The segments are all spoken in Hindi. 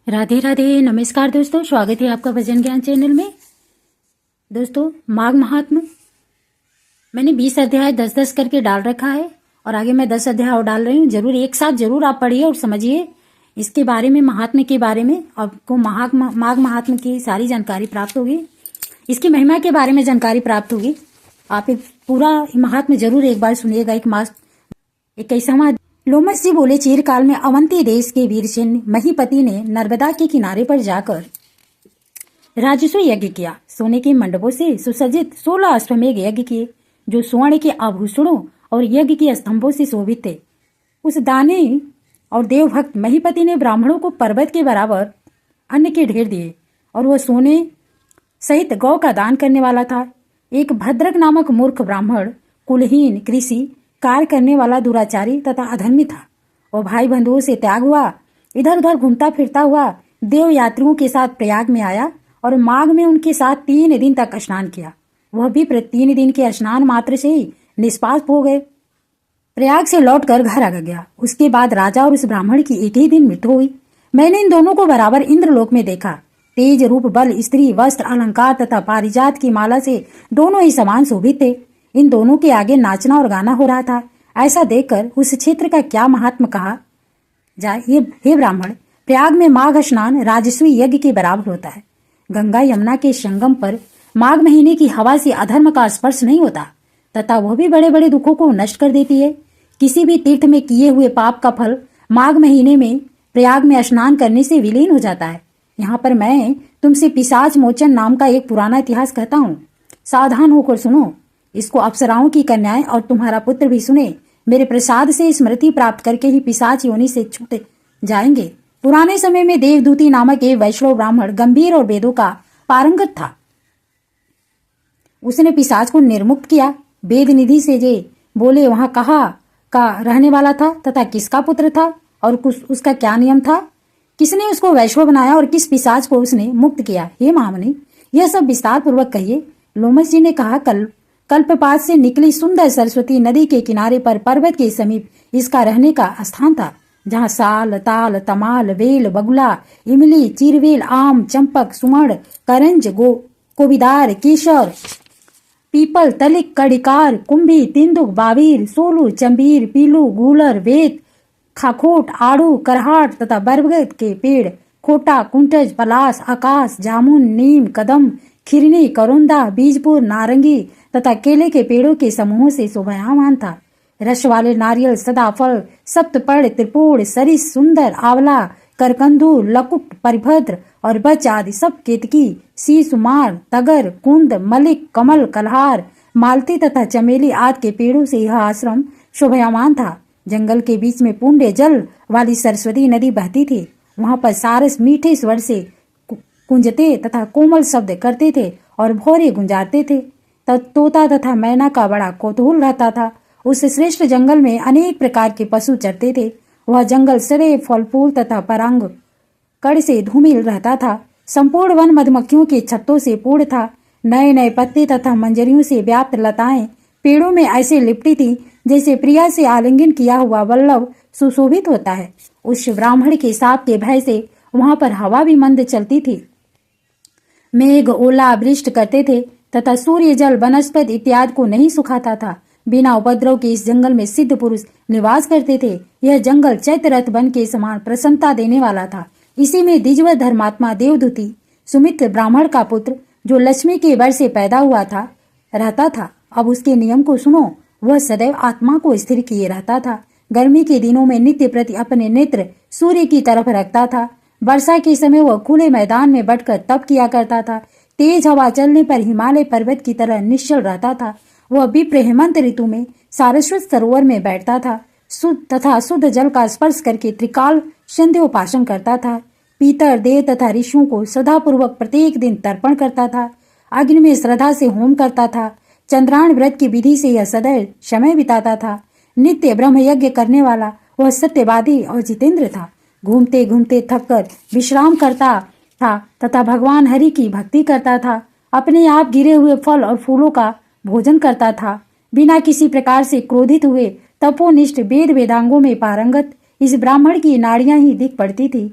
राधे राधे। नमस्कार दोस्तों, स्वागत है आपका भजन ज्ञान चैनल में। दोस्तों, माघ महात्म्य मैंने 20 अध्याय 10-10 करके डाल रखा है और आगे मैं 10 अध्याय और डाल रही हूँ। जरूर एक साथ जरूर आप पढ़िए और समझिए इसके बारे में, महात्म्य के बारे में। आपको माघ महात्म्य की सारी जानकारी प्राप्त होगी, इसकी महिमा के बारे में जानकारी प्राप्त होगी। आप एक पूरा महात्म्य जरूर एक बार सुनिएगा। एक ऐसा लोमस जी बोले, चिरकाल में अवंती देश के वीरचिन्ह महीपति ने नर्मदा के किनारे पर जाकर राजस्व यज्ञ किया। सोने के मंडपों से सुसज्जित 16 अश्वमेघ यज्ञ किए, जो स्वर्ण के आभूषणों और यज्ञ के स्तंभों से शोभित थे। उस दानी और देवभक्त महीपति ने ब्राह्मणों को पर्वत के बराबर अन्न के ढेर दिए और वह सोने सहित गौ का दान करने वाला था। एक भद्रक नामक मूर्ख ब्राह्मण, कुलहीन, कृषि कार्य करने वाला, दुराचारी तथा अधर्मी था। और भाई बंधुओं से त्याग हुआ इधर उधर घूमता फिरता हुआ देव यात्रियों के साथ प्रयाग में आया और माघ में उनके साथ 3 दिन तक स्नान किया। वह भी 3 दिन के स्नान मात्र से ही निष्पाप हो गए। प्रयाग से लौटकर घर आ गया। उसके बाद राजा और उस ब्राह्मण की एक ही दिन मृत्यु हुई। मैंने इन दोनों को बराबर इंद्रलोक में देखा। तेज, रूप, बल, स्त्री, वस्त्र, अलंकार तथा पारिजात की माला से दोनों ही समान शोभित थे। इन दोनों के आगे नाचना और गाना हो रहा था। ऐसा देखकर उस क्षेत्र का क्या महात्मा कहा जाए। हे ब्राह्मण, प्रयाग में माघ स्नान राजस्वी यज्ञ के बराबर होता है। गंगा यमुना के संगम पर माघ महीने की हवा से अधर्म का स्पर्श नहीं होता तथा वह भी बड़े बड़े दुखों को नष्ट कर देती है। किसी भी तीर्थ में किए हुए पाप का फल माघ महीने में प्रयाग में स्नान करने से विलीन हो जाता है। यहाँ पर मैं तुमसे पिशाच मोचन नाम का एक पुराना इतिहास कहता हूँ। सावधान होकर सुनो। इसको अप्सराओं की कन्याएं और तुम्हारा पुत्र भी सुने। मेरे प्रसाद से स्मृति प्राप्त करके ही पिशाच योनि से छूट जाएंगे। पुराने समय में देवदूती नामक एक वैष्णव ब्राह्मण गंभीर और वेदों का पारंगत था। उसने पिशाच को निर्मुक्त किया। वेद निधि से जे बोले वहां कहाँ का रहने वाला था तथा किसका पुत्र था और उसका क्या नियम था, किसने उसको वैष्णव बनाया और किस पिशाच को उसने मुक्त किया। हे महामुनि, यह सब विस्तार पूर्वक कहिए। लोमस जी ने कहा, कल्पपात से निकली सुंदर सरस्वती नदी के किनारे पर पर्वत के समीप इसका रहने का स्थान था, जहाँ साल, ताल, तमाल, बेल, बगुला, इमली, चीरवेल, आम, चंपक, सुमड़, करंज, कोबिदार, केशर, पीपल, तलिक, कड़िकार, कुंभी, तिंदुक, बाबीर, सोलू, चंबीर, पीलू, गूलर, वेत, खाखोट, आड़ू, करहाट तथा बरगद के पेड़, खोटा, कुंटज, पलास, आकाश, जामुन, नीम, कदम, खिरनी, करोंदा, बीजपुर, नारंगी तथा केले के पेड़ों के समूहों से शोभायमान था। रस वाले नारियल, सदाफल, सप्तपर्ण, त्रिपुर, सरिस, सुंदर, आंवला, करकंदू, लकुट, परिभद्र और बच आदि सब केतकी, शीशुमार, तगर, कुंद, मलिक, कमल, कलहार, मालती तथा चमेली आदि के पेड़ों से यह आश्रम शोभायमान था। जंगल के बीच में पुण्य जल वाली सरस्वती नदी बहती थी। वहां पर सारस मीठे स्वर से कुंजते तथा कोमल शब्द करते थे और भौरे गुंजाते थे। तोता तथा मैना का बड़ा कौतूहल रहता था। उस श्रेष्ठ जंगल में अनेक प्रकार के पशु चरते थे। वह जंगल सरे फल फूल तथा परांग कड़ से धूमिल रहता था। संपूर्ण वन मधुमक्खियों के छत्तों से पूर्ण था। नए नए पत्ते तथा मंजरियों से व्याप्त लताएं पेड़ों में ऐसे लिपटी थी जैसे प्रिया से आलिंगन किया हुआ वल्लभ सुशोभित होता है। उस ब्राह्मण के साप के भय से वहां पर हवा भी मंद चलती थी। मेघ ओला वृष्टि करते थे तथा सूर्य जल वनस्पति इत्यादि को नहीं सुखाता था। बिना उपद्रव के इस जंगल में सिद्ध पुरुष निवास करते थे। यह जंगल चैत्र रथ वन के समान प्रसन्नता देने वाला था। इसी में द्विजवत धर्मात्मा देवदूती सुमित्र ब्राह्मण का पुत्र, जो लक्ष्मी के वर से पैदा हुआ था, रहता था। अब उसके नियम को सुनो। वह सदैव आत्मा को स्थिर किए रहता था। गर्मी के दिनों में नित्य प्रति अपने नेत्र सूर्य की तरफ रखता था। वर्षा के समय वह खुले मैदान में बैठकर तप किया करता था। तेज हवा चलने पर हिमालय पर्वत की तरह निश्चल रहता था। वह विप्र हेमंत ऋतु में सारस्वत सरोवर में बैठता था। शुद्ध जल का स्पर्श करके त्रिकाल संध्योपासन करता था। पीतर, देव तथा ऋषियों को श्रद्धापूर्वक प्रत्येक दिन तर्पण करता था। अग्नि में श्रद्धा से होम करता था। चंद्रायण व्रत की विधि से यह सदैव समय बिताता था। नित्य ब्रह्म यज्ञ करने वाला वह सत्यवादी और जितेंद्र था। घूमते घूमते थककर विश्राम करता था तथा भगवान हरि की भक्ति करता था। अपने आप गिरे हुए फल और फूलों का भोजन करता था। बिना किसी प्रकार से क्रोधित हुए तपोनिष्ठ वेद वेदांगों में पारंगत इस ब्राह्मण की नाड़ियां ही दिख पड़ती थी।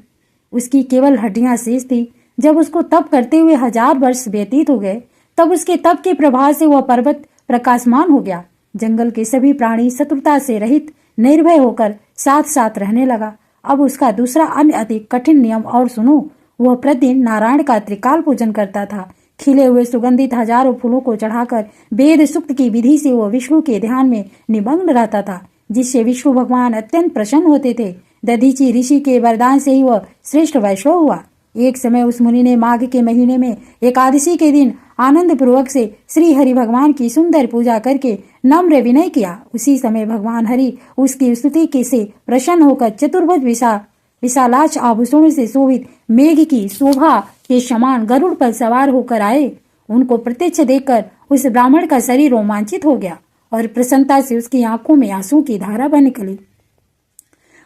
उसकी केवल हड्डियां शेष थी। जब उसको तप करते हुए 1000 वर्ष व्यतीत हो गए, तब उसके तप के प्रभाव से वह पर्वत प्रकाशमान हो गया। जंगल के सभी प्राणी शत्रुता से रहित निर्भय होकर साथ साथ रहने लगा। अब उसका दूसरा अन्य अधिक कठिन नियम और सुनो। वह प्रतिदिन नारायण का त्रिकाल पूजन करता था। खिले हुए सुगंधित हजारों फूलों को चढ़ाकर वेद सूक्त की विधि से वह विष्णु के ध्यान में निमग्न रहता था, जिससे विष्णु भगवान अत्यंत प्रसन्न होते थे। दधीची ऋषि के वरदान से ही वह श्रेष्ठ वैष्णव हुआ। एक समय उस मुनि ने माघ के महीने में एकादशी के दिन आनंद पूर्वक से श्री हरि भगवान की सुंदर पूजा करके नम्र विनय किया। उसी समय भगवान हरि उसकी स्तुति के से प्रसन्न होकर चतुर्भुज विशालाक्ष आभूषणों से शोभित मेघ की शोभा के समान गरुड़ पर सवार होकर आए। उनको प्रत्यक्ष देखकर उस ब्राह्मण का शरीर रोमांचित हो गया और प्रसन्नता से उसकी आंखों में आंसू की धारा बह निकली।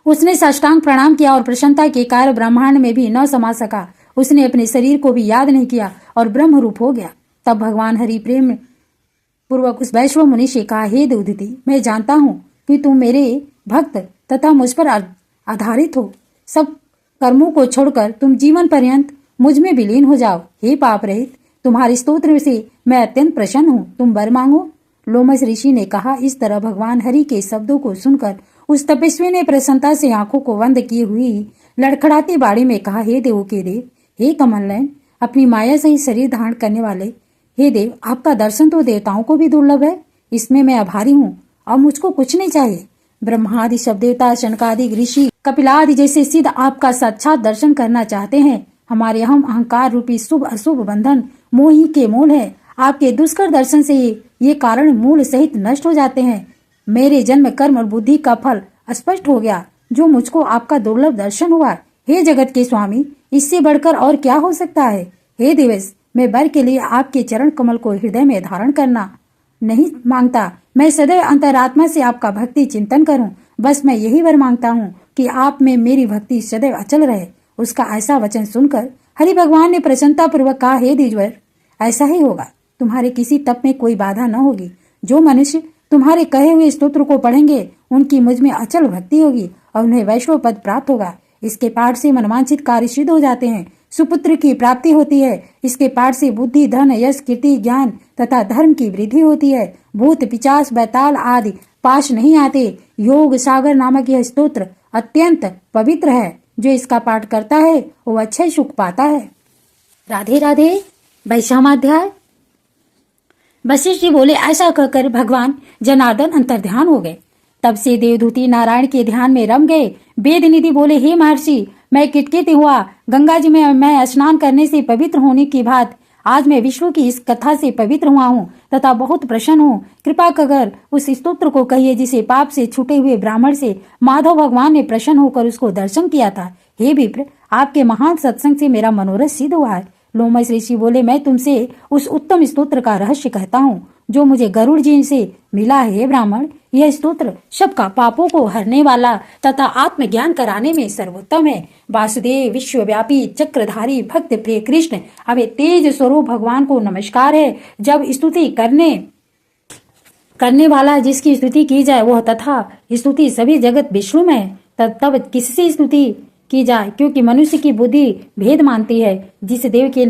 उसने साष्टांग प्रणाम किया और प्रसन्नता के कारण ब्रह्मांड में भी न समा सका। उसने अपने शरीर को भी याद नहीं किया और ब्रह्म रूप हो गया। तब भगवान हरि प्रेम पूर्वक उस वैष्णव मुनि से कहा, हे देवदूति, मैं जानता हूँ कि तुम मेरे भक्त तथा मुझ पर आधारित हो। सब कर्मों को छोड़कर तुम जीवन पर्यंत मुझ में विलीन हो जाओ। हे पाप रहित, तुम्हारे स्तोत्र से मैं अत्यंत प्रसन्न हूँ, तुम वर मांगो। लोमस ऋषि ने कहा। इस तरह भगवान हरि के शब्दों को सुनकर उस तपस्वी ने प्रसन्नता से आंखों को बंद किए हुई लड़खड़ाती बाड़ी में कहा, हे देवों के देव, हे कमल नयन, अपनी माया से ही शरीर धारण करने वाले, हे देव, आपका दर्शन तो देवताओं को भी दुर्लभ है। इसमें मैं आभारी हूँ। अब मुझको कुछ नहीं चाहिए। ब्रह्मादि सब देवता, शनकादि ऋषि, कपिलादि जैसे सिद्ध आपका साक्षात दर्शन करना चाहते हैं। हमारे हम अहंकार रूपी शुभ अशुभ बंधन मोही के मूल है। आपके दुष्कर दर्शन से ये कारण मूल सहित नष्ट हो जाते हैं। मेरे जन्म कर्म और बुद्धि का फल स्पष्ट हो गया, जो मुझको आपका दुर्लभ दर्शन हुआ। हे जगत के स्वामी, इससे बढ़कर और क्या हो सकता है। हे दिवस, मैं वर के लिए आपके चरण कमल को हृदय में धारण करना नहीं मांगता। मैं सदैव अंतरात्मा से आपका भक्ति चिंतन करूं। बस मैं यही वर मांगता हूं कि आप में मेरी भक्ति सदैव अचल रहे। उसका ऐसा वचन सुनकर हरि भगवान ने प्रसन्नता पूर्वक कहा, हे द्विजवर, ऐसा ही होगा। तुम्हारे किसी तप में कोई बाधा न होगी। जो मनुष्य तुम्हारे कहे हुए स्तोत्र को पढ़ेंगे, उनकी मुझ में अचल भक्ति होगी और उन्हें वैष्णव पद प्राप्त होगा। इसके पाठ से मनवांछित कार्य सिद्ध हो जाते हैं। सुपुत्र की प्राप्ति होती है। इसके पाठ से बुद्धि, धन, यश, कीर्ति, ज्ञान तथा धर्म की वृद्धि होती है। भूत, पिशाच, बैताल आदि पाश नहीं आते। योग सागर नामक यह स्तोत्र अत्यंत पवित्र है। जो इसका पाठ करता है वो अच्छे सुख पाता है। राधे राधे। 22वां अध्याय। वशिष्ठ जी बोले, ऐसा कहकर भगवान जनार्दन अंतर्ध्यान हो गए। तब से देवदूती नारायण के ध्यान में रम गए। वेद निधि बोले, हे महर्षि, मैं किटकिट हुआ। गंगा जी में मैं स्नान करने से पवित्र होने की बात आज मैं विष्णु की इस कथा से पवित्र हुआ हूँ तथा बहुत प्रसन्न हूँ। कृपा कर उस स्तोत्र को कहिए जिसे पाप से छूटे हुए ब्राह्मण से माधव भगवान ने प्रसन्न होकर उसको दर्शन किया था। हे विप्र, आपके महान सत्संग से मेरा मनोरथ सिद्ध हुआ है। लोमस ऋषि बोले, मैं तुमसे उस उत्तम स्तोत्र का रहस्य कहता हूँ जो मुझे गरुड़ जी से मिला है। हे ब्राह्मण, यह स्तोत्र सबका पापों को हरने वाला तथा आत्मज्ञान कराने में सर्वोत्तम है। वासुदेव विश्वव्यापी चक्रधारी भक्त प्रिय कृष्ण अवे तेज स्वरूप भगवान को नमस्कार है। जब स्तुति करने वाला जिसकी स्तुति की जाए वह तथा स्तुति सभी जगत विष्णु में है, तब किससे स्तुति की जाए, क्योंकि मनुष्य की बुद्धि भेद मानती है। जिस देव के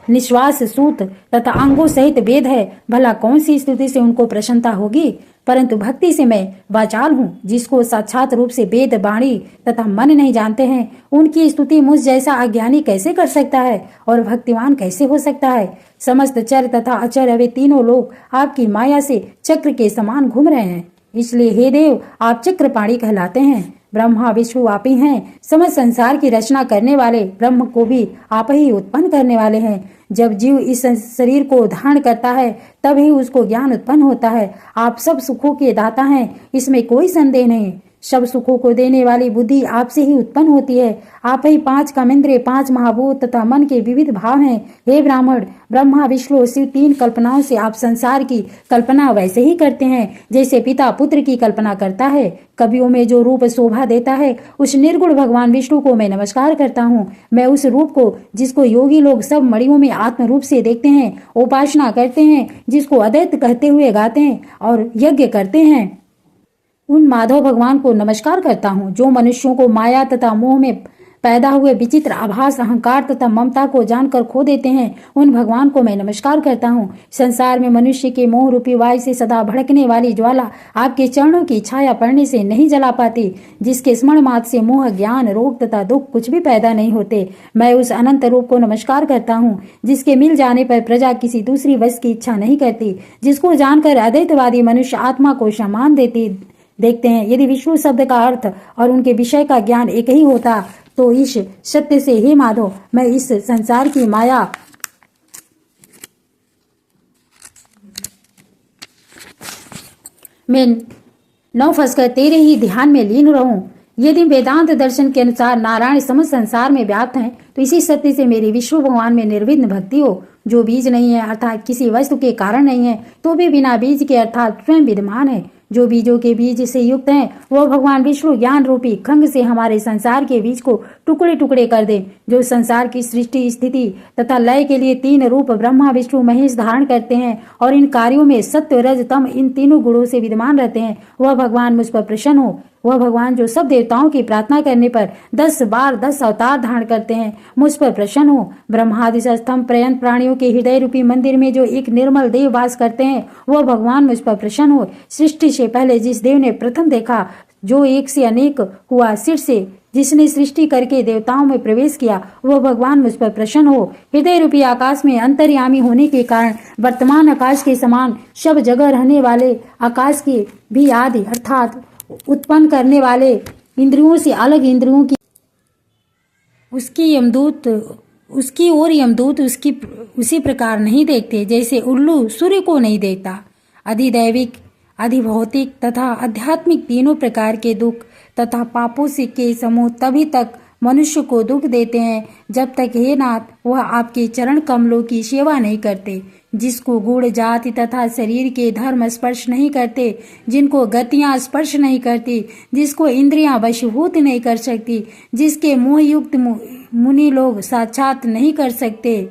निश्वास सूत तथा अंगों सहित वेद है, भला कौन सी स्तुति से उनको प्रसन्नता होगी। परंतु भक्ति से मैं वाचाल हूँ। जिसको साक्षात रूप से वेद वाणी तथा मन नहीं जानते हैं, उनकी स्तुति मुझ जैसा अज्ञानी कैसे कर सकता है और भक्तिवान कैसे हो सकता है। समस्त चर तथा अचर वे तीनों लोग आपकी माया से चक्र के समान घूम रहे हैं। इसलिए हे देव, आप चक्रपाणी कहलाते हैं। ब्रह्मा विष्णु आप ही हैं। समस्त संसार की रचना करने वाले, ब्रह्म को भी आप ही उत्पन्न करने वाले हैं। जब जीव इस शरीर को धारण करता है तभी उसको ज्ञान उत्पन्न होता है। आप सब सुखों के दाता हैं, इसमें कोई संदेह नहीं। सब सुखों को देने वाली बुद्धि आपसे ही उत्पन्न होती है। आप ही 5 कर्मेंद्रिय, 5 महाभूत तथा मन के विविध भाव हैं। हे ब्राह्मण, ब्रह्मा विष्णु शिव 3 कल्पनाओं से आप संसार की कल्पना वैसे ही करते हैं जैसे पिता पुत्र की कल्पना करता है। कवियों में जो रूप शोभा देता है उस निर्गुण भगवान विष्णु को मैं नमस्कार करता हूँ। मैं उस रूप को जिसको योगी लोग सब मणियों में आत्म रूप से देखते हैं, उपासना करते हैं, जिसको अद्वैत कहते हुए गाते हैं और यज्ञ करते हैं, उन माधव भगवान को नमस्कार करता हूँ। जो मनुष्यों को माया तथा मोह में पैदा हुए विचित्र आभास, अहंकार तथा ममता को जानकर खो देते हैं, उन भगवान को मैं नमस्कार करता हूँ। संसार में मनुष्य के मोह रूपी वायु से सदा भड़कने वाली ज्वाला आपके चरणों की छाया पड़ने से नहीं जला पाती, जिसके स्मरण मात्र से मोह, ज्ञान, रोग तथा दुख कुछ भी पैदा नहीं होते। मैं उस अनंत रूप को नमस्कार करता हूँ, जिसके मिल जाने पर प्रजा किसी दूसरी वस्तु की इच्छा नहीं करती, जिसको जानकर अद्वैतवादी मनुष्य आत्मा को सम्मान देखते हैं। यदि विष्णु शब्द का अर्थ और उनके विषय का ज्ञान एक ही होता तो इस सत्य से, हे माधव, मैं इस संसार की माया में न फंसकर तेरे ही ध्यान में लीन रहूं। यदि वेदांत दर्शन के अनुसार नारायण समस्त संसार में व्याप्त हैं, तो इसी सत्य से मेरी विष्णु भगवान में निर्विघ्न भक्ति हो। जो बीज नहीं है अर्थात किसी वस्तु के कारण नहीं है, तो भी बिना बीज के अर्थात स्वयं विद्यमान है। जो बीजों के बीज से युक्त हैं, वह भगवान विष्णु ज्ञान रूपी खंग से हमारे संसार के बीज को टुकड़े टुकड़े कर दे। जो संसार की सृष्टि, स्थिति तथा लय के लिए तीन रूप ब्रह्मा, विष्णु, महेश धारण करते हैं और इन कार्यों में सत्य, रज, तम इन तीनों गुणों से विद्यमान रहते हैं, वह भगवान मुझ पर प्रसन्न हो। वह भगवान जो सब देवताओं की प्रार्थना करने पर 10 बार 10 अवतार धारण करते हैं, मुझ पर प्रसन्न हो। ब्रह्मादि से स्तंभ पर्यंत प्राणियों के हृदय रूपी मंदिर में जो एक निर्मल देव वास करते हैं, वह भगवान मुझ पर प्रसन्न हो। सृष्टि से पहले जिस देव ने प्रथम देखा, जो एक से अनेक हुआ, सिर से जिसने सृष्टि करके देवताओं में प्रवेश किया, वह भगवान मुझ पर प्रसन्न हो। हृदय रूपी आकाश में अंतर्यामी होने के कारण वर्तमान आकाश के समान सब जगह रहने वाले आकाश के भी आदि अर्थात उत्पन्न करने वाले इंद्रियों से अलग इंद्रियों की उसकी ओर यमदूत उसी प्रकार नहीं देखते जैसे उल्लू सूर्य को नहीं देखता। अधिदैविक, अधिभौतिक तथा आध्यात्मिक तीनों प्रकार के दुख तथा पापों से के समूह तभी तक मनुष्य को दुख देते हैं जब तक, हे नाथ, वह आपके चरण कमलों की सेवा नहीं करते। जिसको गुण, जाति तथा शरीर के धर्म स्पर्श नहीं करते, जिनको गतियां स्पर्श नहीं करती, जिसको इंद्रियां वशीभूत नहीं कर सकती, जिसके मोहयुक्त मुनि लोग साक्षात नहीं कर सकते,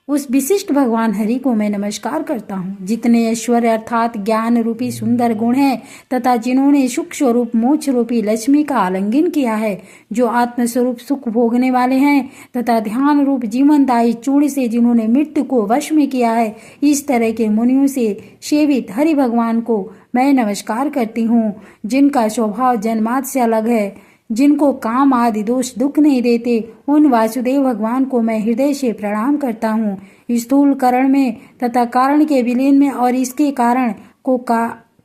उस विशिष्ट भगवान हरि को मैं नमस्कार करता हूँ। जितने ऐश्वर्य अर्थात ज्ञान रूपी सुंदर गुण हैं तथा जिन्होंने सुख स्वरूप मोक्ष रूपी लक्ष्मी का आलिंगन किया है, जो आत्मस्वरूप सुख भोगने वाले हैं तथा ध्यान रूप जीवनदायी चूर्ण से जिन्होंने मृत्यु को वश में किया है, इस तरह के मुनियों से सेवित हरि भगवान को मैं नमस्कार करती हूँ। जिनका स्वभाव जन्मात से अलग है, जिनको काम आदि दोष दुख नहीं देते, उन वासुदेव भगवान को मैं हृदय से प्रणाम करता हूँ। स्थूल करण में तथा कारण के विलीन में और इसके कारण को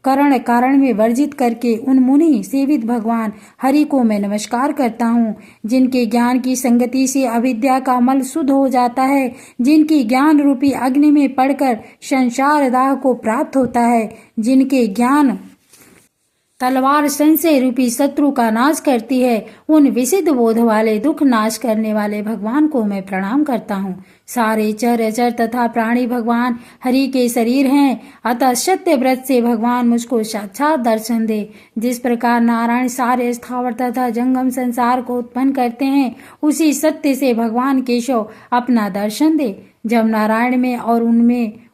कारण में वर्जित करके उन मुनि सेवित भगवान हरि को मैं नमस्कार करता हूँ। जिनके ज्ञान की संगति से अविद्या का मल शुद्ध हो जाता है, जिनकी ज्ञान रूपी अग्नि में पड़कर संसार दाह को प्राप्त होता है, जिनके ज्ञान तलवार संशय रूपी शत्रु का नाश करती है, उन विसिद्ध बोध वाले दुख नाश करने वाले भगवान को मैं प्रणाम करता हूँ। सारे चर अचर तथा प्राणी भगवान हरि के शरीर हैं, अतः सत्य व्रत से भगवान मुझको साक्षात दर्शन दे। जिस प्रकार नारायण सारे स्थावर तथा जंगम संसार को उत्पन्न करते हैं, उसी सत्य से भगवान केशव अपना दर्शन दे। जब नारायण में और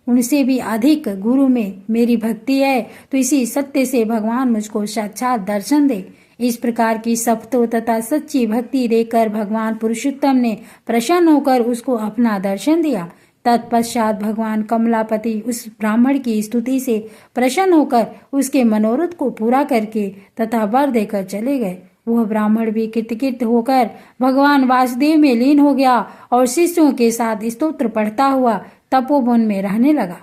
उनसे भी अधिक गुरु में मेरी भक्ति है, तो इसी सत्य से भगवान मुझको साक्षात दर्शन दे। इस प्रकार की सप्तो तथा सच्ची भक्ति देकर भगवान पुरुषोत्तम ने प्रसन्न होकर उसको अपना दर्शन दिया। तत्पश्चात भगवान कमलापति उस ब्राह्मण की स्तुति से प्रसन्न होकर उसके मनोरथ को पूरा करके तथा वर देकर चले गए। वह ब्राह्मण भी कृतकृत होकर भगवान वासुदेव में लीन हो गया और शिष्यों के साथ स्तोत्र पढ़ता हुआ तपोवन में रहने लगा।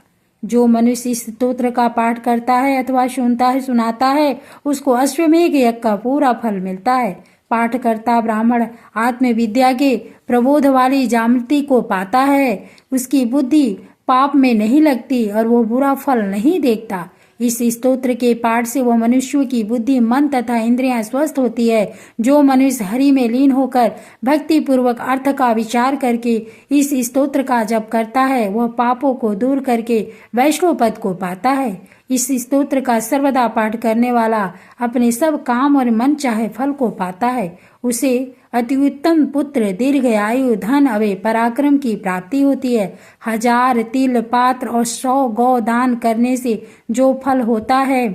जो मनुष्य इस स्तोत्र का पाठ करता है अथवा सुनाता है, उसको अश्वमेघ यज्ञ का पूरा फल मिलता है। पाठ करता ब्राह्मण आत्मविद्या के प्रबोध वाली जामृति को पाता है, उसकी बुद्धि पाप में नहीं लगती और वो बुरा फल नहीं देखता। इस स्तोत्र के पाठ से वह मनुष्य की बुद्धि, मन तथा इंद्रियां स्वस्थ होती है। जो मनुष्य हरि में लीन होकर भक्ति पूर्वक अर्थ का विचार करके इस स्तोत्र का जप करता है, वह पापों को दूर करके वैष्णव पद को पाता है। इस स्तोत्र का सर्वदा पाठ करने वाला अपने सब काम और मन चाहे फल को पाता है। उसे अति उत्तम पुत्र, दीर्घ आयु, धन, अवे पराक्रम की प्राप्ति होती है। 1000 तिल पात्र और 100 गौ दान करने से जो फल होता है,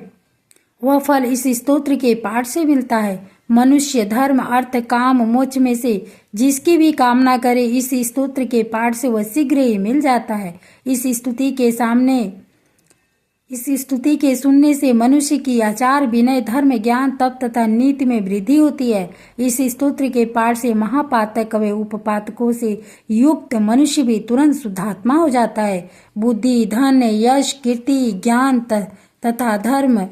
वह फल इस स्तोत्र के पाठ से मिलता है। मनुष्य धर्म अर्थ काम मोक्ष में से जिसकी भी कामना करे इस स्तोत्र के पाठ से वह शीघ्र ही मिल जाता है। इस स्तुति के सुनने से मनुष्य की आचार विनय धर्म ज्ञान तप तथा नीति में वृद्धि होती है। इस स्तोत्र के पाठ से महापातक व उपपातकों से युक्त मनुष्य भी तुरंत शुद्धात्मा हो जाता है। बुद्धि धन यश कीर्ति ज्ञान तथा धर्म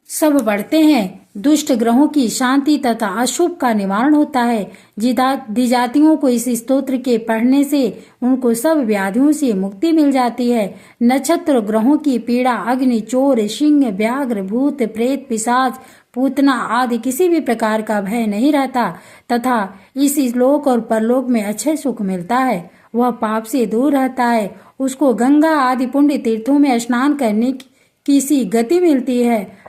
सब बढ़ते हैं। दुष्ट ग्रहों की शांति तथा अशुभ का निवारण होता है। द्विजातियों को इस स्तोत्र के पढ़ने से उनको सब व्याधियों से मुक्ति मिल जाती है। नक्षत्र ग्रहों की पीड़ा अग्नि चोर सिंह व्याघ्र भूत प्रेत पिशाच पूतना आदि किसी भी प्रकार का भय नहीं रहता तथा इस लोक और परलोक में अच्छे सुख मिलता है। वह पाप से दूर रहता है। उसको गंगा आदि पुण्य तीर्थों में स्नान करने की सी गति मिलती है।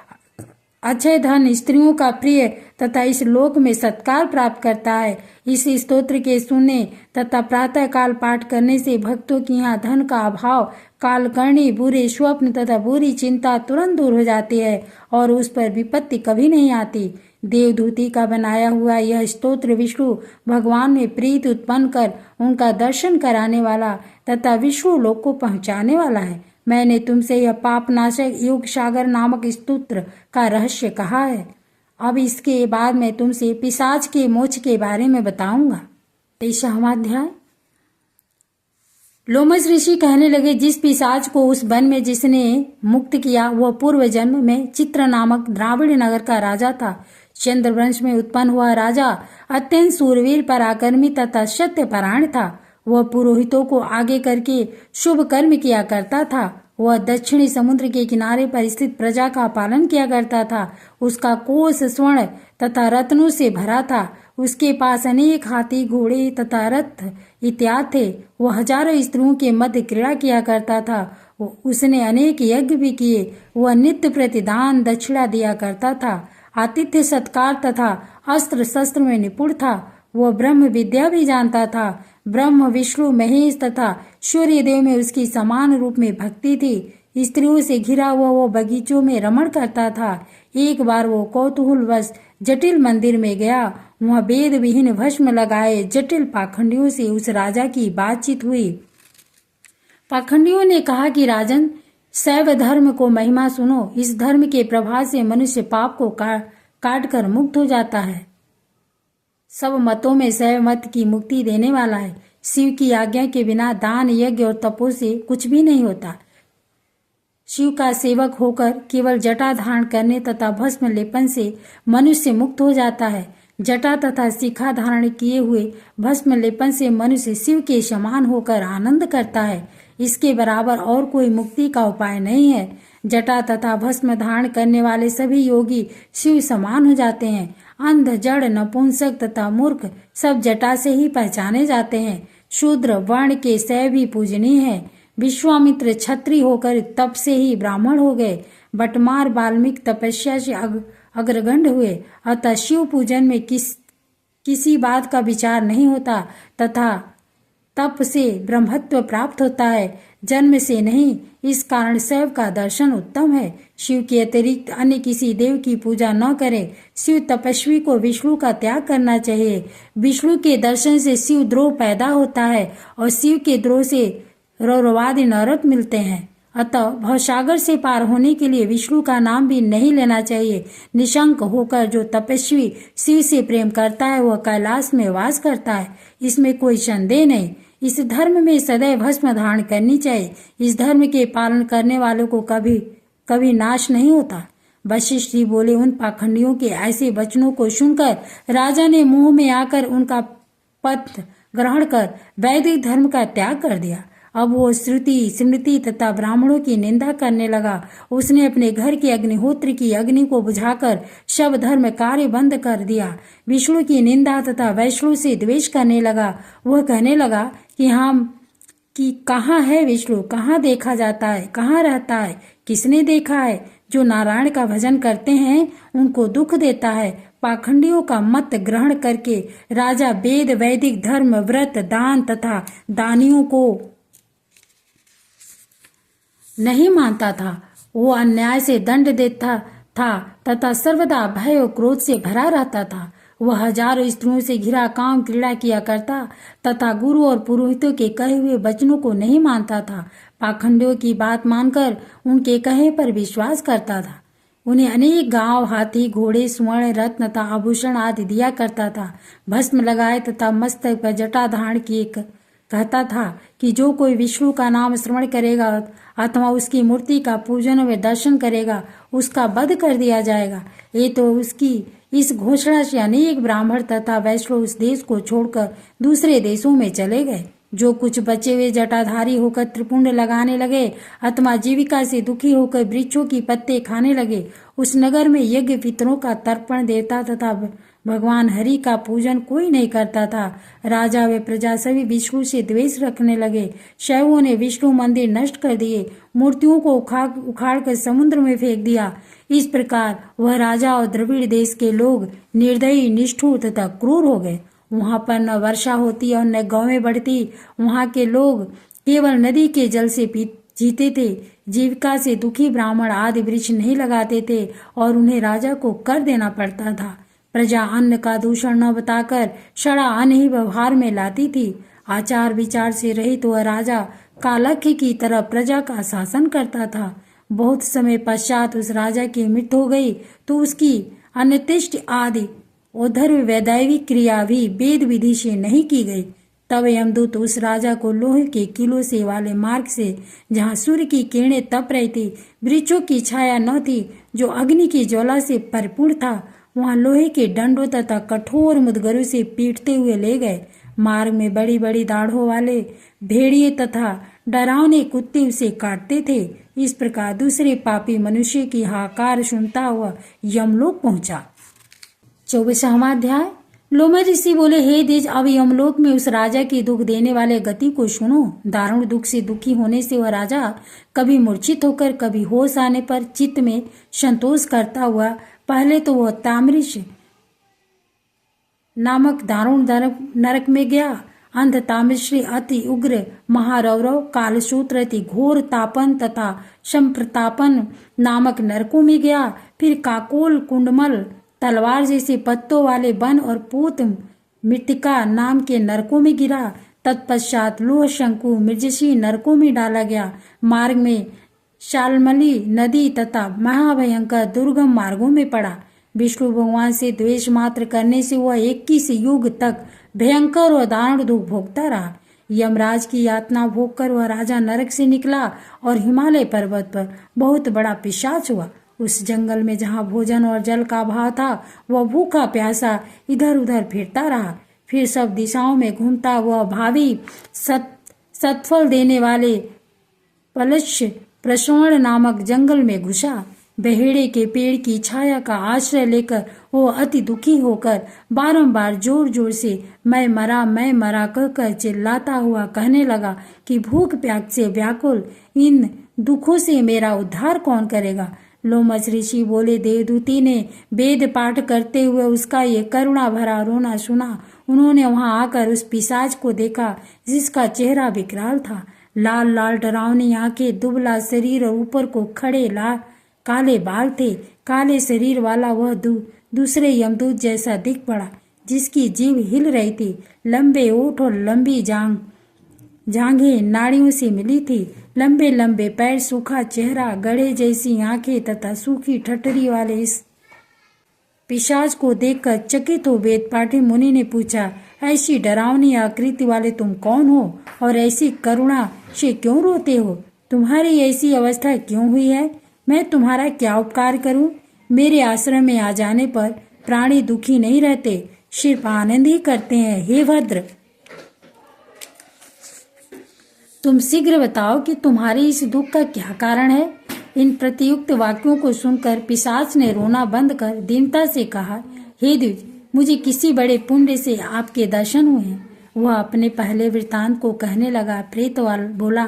अक्षय धन स्त्रियों का प्रिय तथा इस लोक में सत्कार प्राप्त करता है। इस स्तोत्र के सुनने तथा प्रातः काल पाठ करने से भक्तों की यहाँ धन का अभाव कालकर्णी बुरे स्वप्न तथा बुरी चिंता तुरंत दूर हो जाती है और उस पर विपत्ति कभी नहीं आती। देवदूती का बनाया हुआ यह स्तोत्र विष्णु भगवान में प्रीति उत्पन्न कर उनका दर्शन कराने वाला तथा विष्णु लोक को पहुँचाने वाला है। मैंने तुमसे यह पापनाशक योग सागर नामक स्तोत्र का रहस्य कहा है। अब इसके बाद मैं तुमसे पिशाच के मोक्ष के बारे में बताऊंगा। 23वां अध्याय। लोमस ऋषि कहने लगे, जिस पिशाच को उस वन में जिसने मुक्त किया वह पूर्व जन्म में चित्र नामक द्राविड़ नगर का राजा था। चंद्रवंश में उत्पन्न हुआ राजा अत्यंत सूरवीर पराक्रमी तथा सत्यपरायण था। वह पुरोहितों को आगे करके शुभ कर्म किया करता था। वह दक्षिणी समुद्र के किनारे पर स्थित प्रजा का पालन किया करता था। उसका कोष स्वर्ण तथा रत्नों से भरा था। उसके पास अनेक हाथी घोड़े तथा रथ इत्यादि थे। वह हजारों स्त्रियों के मध्य क्रीड़ा किया करता था। उसने अनेक यज्ञ भी किए। वह नित्य प्रतिदान दक्षिणा दिया करता था। आतिथ्य सत्कार तथा अस्त्र शस्त्र में निपुण था। वह ब्रह्म विद्या भी जानता था। ब्रह्म विष्णु महेश तथा सूर्य देव में उसकी समान रूप में भक्ति थी। स्त्रियों से घिरा हुआ वो बगीचों में रमण करता था। एक बार वो कौतूहलवश जटिल मंदिर में गया। वहाँ वेद विहीन भस्म लगाए जटिल पाखंडियों से उस राजा की बातचीत हुई। पाखंडियों ने कहा कि राजन, शैव धर्म को महिमा सुनो। इस धर्म के प्रभाव से मनुष्य पाप को काट कर मुक्त हो जाता है। सब मतों में शैव मत की मुक्ति देने वाला है। शिव की आज्ञा के बिना दान यज्ञ और तपों से कुछ भी नहीं होता। शिव का सेवक होकर केवल जटा धारण करने तथा भस्म लेपन से मनुष्य मुक्त हो जाता है। जटा तथा शिखा धारण किए हुए भस्म लेपन से मनुष्य शिव के समान होकर आनंद करता है। इसके बराबर और कोई मुक्ति का उपाय नहीं है। जटा तथा भस्म धारण करने वाले सभी योगी शिव समान हो जाते हैं। अंध जड़ नपुंसक तथा मूर्ख सब जटा से ही पहचाने जाते हैं। शूद्र वर्ण के शैव भी पूजनीय है। विश्वामित्र छत्री होकर तप से ही ब्राह्मण हो गए। बटमार वाल्मीकि तपस्या से अग्रगण्य हुए। अतः शिव पूजन में किसी बात का विचार नहीं होता तथा तप से ब्रह्मत्व प्राप्त होता है, जन्म से नहीं। इस कारण शैव का दर्शन उत्तम है। शिव के अतिरिक्त अन्य किसी देव की पूजा न करे। शिव तपस्वी को विष्णु का त्याग करना चाहिए। विष्णु के दर्शन से शिव द्रोह पैदा होता है और शिव के द्रोह से रौरवादी नरक मिलते हैं। अतः भवसागर से पार होने के लिए विष्णु का नाम भी नहीं लेना चाहिए। निशंक होकर जो तपस्वी शिव से प्रेम करता है वह कैलाश में वास करता है, इसमें कोई संदेह नहीं। इस धर्म में सदैव भस्म धारण करनी चाहिए। इस धर्म के पालन करने वालों को कभी नाश नहीं होता। वशिष्ठ जी बोले, उन पाखंडियों के ऐसे वचनों को सुनकर राजा ने मुंह में आकर उनका पथ ग्रहण कर वैदिक धर्म का त्याग कर दिया। अब वो श्रुति स्मृति तथा ब्राह्मणों की निंदा करने लगा। उसने अपने घर के अग्निहोत्र की अग्नि को बुझाकर सब धर्म कार्य बंद कर दिया। विष्णु की निंदा तथा वैष्णु से द्वेष करने लगा। वह कहने लगा कि कहाँ है विष्णु, कहाँ देखा जाता है, कहाँ रहता है, किसने देखा है। जो नारायण का भजन करते हैं उनको दुख देता है। पाखंडियों का मत ग्रहण करके राजा वेद वैदिक धर्म व्रत दान तथा दानियों को नहीं मानता था। वो अन्याय से दंड देता था तथा सर्वदा भय और क्रोध से भरा रहता था। वह हजारों स्त्रियों से घिरा काम क्रीड़ा किया करता तथा गुरु और पुरोहितों के कहे हुए वचनों को नहीं मानता था। पाखंडियों की बात मानकर उनके कहे पर विश्वास करता था। उन्हें अनेक गांव, हाथी, घोड़े, स्वर्ण, रत्न तथा आभूषण आदि दिया करता था। भस्म लगाए तथा मस्तक पर जटा धारण किए कहता था कि जो कोई विष्णु का नाम स्मरण करेगा अथवा उसकी मूर्ति का पूजन व दर्शन करेगा उसका वध कर दिया जाएगा। ये तो उसकी इस घोषणा से अनेक ब्राह्मण तथा वैष्णव उस देश को छोड़कर दूसरे देशों में चले गए। जो कुछ बचे हुए जटाधारी होकर त्रिपुंड लगाने लगे अथवा जीविका से दुखी होकर वृक्षों की पत्ते खाने लगे। उस नगर में यज्ञ पितरों का तर्पण देवता तथा भगवान हरि का पूजन कोई नहीं करता था। राजा व प्रजा सभी विष्णु से द्वेष रखने लगे। शैवों ने विष्णु मंदिर नष्ट कर दिए, मूर्तियों को उखाड़ कर समुद्र में फेंक दिया। इस प्रकार वह राजा और द्रविड़ देश के लोग निर्दयी, निष्ठुर तथा क्रूर हो गए। वहां पर न वर्षा होती और न गौएं बढ़ती। वहां के लोग केवल नदी के जल से जीते थे। जीविका से दुखी ब्राह्मण आदि वृक्ष नहीं लगाते थे और उन्हें राजा को कर देना पड़ता था। प्रजा अन्न का दूषण न बताकर सड़ा अन्न ही व्यवहार में लाती थी। आचार विचार से रहित वह राजा कालख्य की तरह प्रजा का शासन करता था। बहुत समय पश्चात उस राजा की मृत्यु हो गई तो उसकी अन्त्येष्टि आदि उधर वैदैविक क्रिया भी वेद विधि से नहीं की गई। तब यमदूत उस राजा को लोहे के किलों से वाले मार्ग से, जहाँ सूर्य की किरणें तप रही थी, वृक्षों की छाया न थी, जो अग्नि की ज्वाला से परिपूर्ण था, वहां लोहे के डंडों तथा कठोर मुदगरों से पीटते हुए ले गए। मार्ग में बड़ी बड़ी दाढ़ों वाले भेड़िए तथा डरावने कुत्ते उसे काटते थे। इस प्रकार दूसरे पापी मनुष्य की हाहाकार सुनता हुआ यमलोक पहुंचा। 24वां अध्याय। लोमा ऋषि बोले, हे द्विज, अब यमलोक में उस राजा की दुख देने वाले गति को सुनो। दारुण दुख से दुखी होने से वह राजा कभी मूर्छित होकर, कभी होश आने पर चित्त में संतोष करता हुआ पहले तो वह ताम्रिश नामक दारुण नरक में गया। अंध ताम्रश्री अति उग्र महारौरव, कालसूत्र अति घोर तापन तथा संप्रतापन नामक नरकों में गया। फिर काकोल, कुंडमल, तलवार जैसे पत्तों वाले वन और पूत मृतिका नाम के नरकों में गिरा। तत्पश्चात लोह शंकु मृजसी नरकों में डाला गया। मार्ग में शालमली नदी तथा महाभयंकर दुर्गम मार्गों में पड़ा। विष्णु भगवान से द्वेष मात्र करने से वह 21 युग तक भयंकर और दारुण दुख भोगता रहा। यमराज की यातना भोगकर वह राजा नरक से निकला और हिमालय पर्वत पर बहुत बड़ा पिशाच हुआ। उस जंगल में जहाँ भोजन और जल का अभाव था, वह भूखा प्यासा इधर उधर फिरता रहा। फिर सब दिशाओं में घूमता वह भावी सत्फल देने वाले पलश्य प्रश्वण नामक जंगल में घुसा। बहेड़े के पेड़ की छाया का आश्रय लेकर वो अति दुखी होकर बारंबार जोर जोर से मैं मरा कहकर चिल्लाता हुआ कहने लगा कि भूख प्यास से व्याकुल इन दुखों से मेरा उद्धार कौन करेगा। लोमस ऋषि बोले, देवदूती ने वेद पाठ करते हुए उसका ये करुणा भरा रोना सुना। उन्होंने वहां आकर उस पिशाच को देखा जिसका चेहरा विकराल था। लाल लाल डरावनी आंखें, दुबला शरीर और ऊपर को खड़े लाल काले बाल थे। काले शरीर वाला वह दूसरे यमदूत जैसा दिख पड़ा, जिसकी जीभ हिल रही थी। लंबे ओठ और लंबी जांघें नाड़ियों से मिली थी। लंबे लंबे पैर, सूखा चेहरा, गड़े जैसी आंखें तथा सूखी ठठरी वाले इस पिशाच को देखकर चकित हो वेद पाठी मुनि ने पूछा, ऐसी डरावनी आकृति वाले तुम कौन हो और ऐसी करुणा से क्यों रोते हो? तुम्हारी ऐसी अवस्था क्यों हुई है? मैं तुम्हारा क्या उपकार करूं? मेरे आश्रम में आ जाने पर प्राणी दुखी नहीं रहते, सिर्फ आनंद ही करते हैं। हे भद्र, तुम शीघ्र बताओ कि तुम्हारे इस दुख का क्या कारण है। इन प्रतियुक्त वाक्यों को सुनकर पिशाच ने रोना बंद कर दीनता से कहा, हे द्विज, मुझे किसी बड़े पुण्य से आपके दर्शन हुए हैं। वह अपने पहले वृतांत को कहने लगा। प्रेतवाल बोला,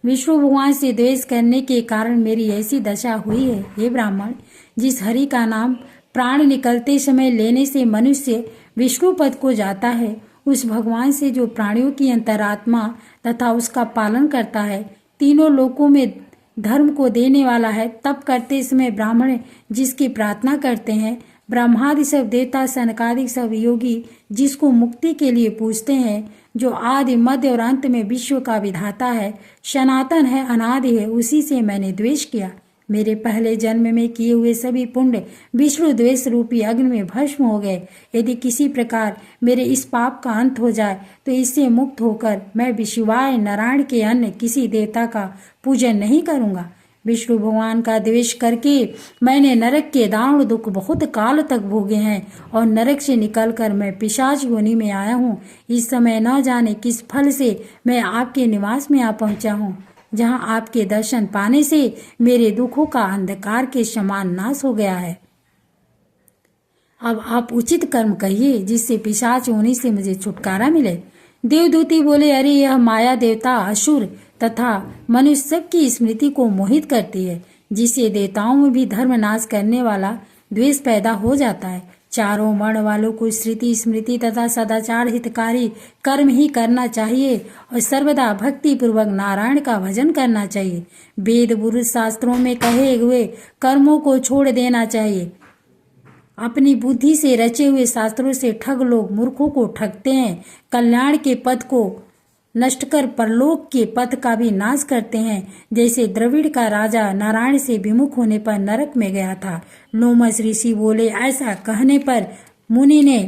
विष्णु भगवान से द्वेष करने के कारण मेरी ऐसी दशा हुई है। हे ब्राह्मण, जिस हरि का नाम प्राण निकलते समय लेने से मनुष्य विष्णु पद को जाता है, उस भगवान से जो प्राणियों की अंतरात्मा तथा उसका पालन करता है, तीनों लोकों में धर्म को देने वाला है। तप करते समय ब्राह्मण जिसकी प्रार्थना करते हैं, ब्रह्मादि सब देवता, सनकादि सब योगी जिसको मुक्ति के लिए पूजते हैं, जो आदि मध्य और अंत में विश्व का विधाता है, सनातन है, अनादि है, उसी से मैंने द्वेष किया। मेरे पहले जन्म में किए हुए सभी पुण्य विष्णु द्वेष रूपी अग्नि में भस्म हो गए। यदि किसी प्रकार मेरे इस पाप का अंत हो जाए तो इससे मुक्त होकर मैं विष्णुवाय नारायण के अन्य किसी देवता का पूजन नहीं करूंगा। विष्णु भगवान का द्वेष करके मैंने नरक के दारुण दुख बहुत काल तक भोगे हैं और नरक से निकलकर मैं पिशाच योनि में आया हूँ। इस समय न जाने किस फल से मैं आपके निवास में आ पहुंचा हूँ, जहाँ आपके दर्शन पाने से मेरे दुखों का अंधकार के समान नाश हो गया है। अब आप उचित कर्म कहिए जिससे पिशाच योनि से मुझे छुटकारा मिले। देवदूती बोले, अरे यह माया देवता, असुर तथा मनुष्य सबकी स्मृति को मोहित करती है, जिससे देवताओं में भी धर्म नाश करने वाला द्वेष पैदा हो जाता है। चारों वर्ण वालों को श्रुति स्मृति तथा सदाचार हितकारी कर्म ही करना चाहिए और सर्वदा भक्ति पूर्वक नारायण का भजन करना चाहिए। वेद पुरुष शास्त्रों में कहे हुए कर्मों को छोड़ देना चाहिए। अपनी बुद्धि से रचे हुए शास्त्रों से ठग लोग मूर्खों को ठगते हैं, कल्याण के पथ को नष्ट कर परलोक के पथ का भी नाश करते हैं। जैसे द्रविड़ का राजा नारायण से विमुख होने पर नरक में गया था। लोमस ऋषि बोले, ऐसा कहने पर मुनि ने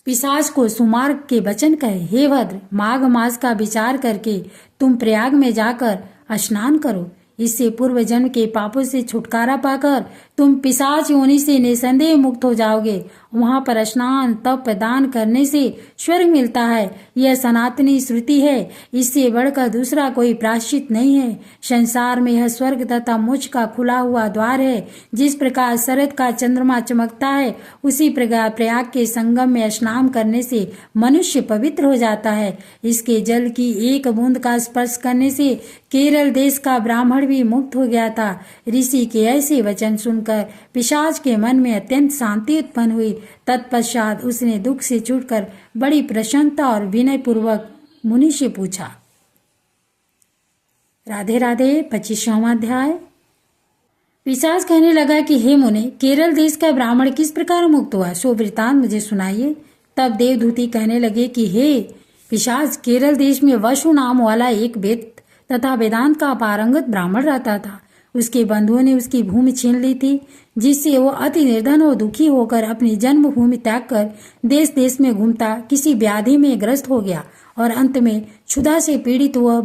पिशाच को सुमार्ग के वचन कहे, हे भद्र, माघ मास का विचार करके तुम प्रयाग में जाकर स्नान करो। इससे पूर्व जन्म के पापों से छुटकारा पाकर तुम पिशाच योनि से निसंदेह मुक्त हो जाओगे। वहां पर स्नान तप दान करने से स्वर्ग मिलता है। यह सनातनी श्रुति है, इससे बढ़कर दूसरा कोई प्रायश्चित नहीं है। संसार में यह स्वर्ग तथा मोक्ष का खुला हुआ द्वार है। जिस प्रकार शरद का चंद्रमा चमकता है, उसी प्रकार प्रयाग के संगम में स्नान करने से मनुष्य पवित्र हो जाता है। इसके जल की एक बूंद का स्पर्श करने से केरल देश का ब्राह्मण भी मुक्त हो गया था। ऋषि के ऐसे वचन सुनकर पिशाच के मन में अत्यंत शांति उत्पन्न हुई। तत्पश्चात उसने दुख से छूटकर बड़ी प्रसन्नता और विनय पूर्वक मुनि से पूछा। राधे राधे। 25वां अध्याय। पिशाच कहने लगा कि हे मुनि, केरल देश का ब्राह्मण किस प्रकार मुक्त हुआ, सो वृतांत मुझे सुनाइए। तब देवदूती कहने लगे कि हे पिशाच, केरल देश में वसु नाम वाला एक वेद तथा वेदांत का पारंगत ब्राह्मण रहता था। उसके बंधुओं ने उसकी भूमि छीन ली थी, जिससे वो अति निर्धन और दुखी होकर अपनी जन्मभूमि त्याग कर देश देश में घूमता किसी व्याधि में ग्रस्त हो गया और अंत में क्षुधा से पीड़ित वो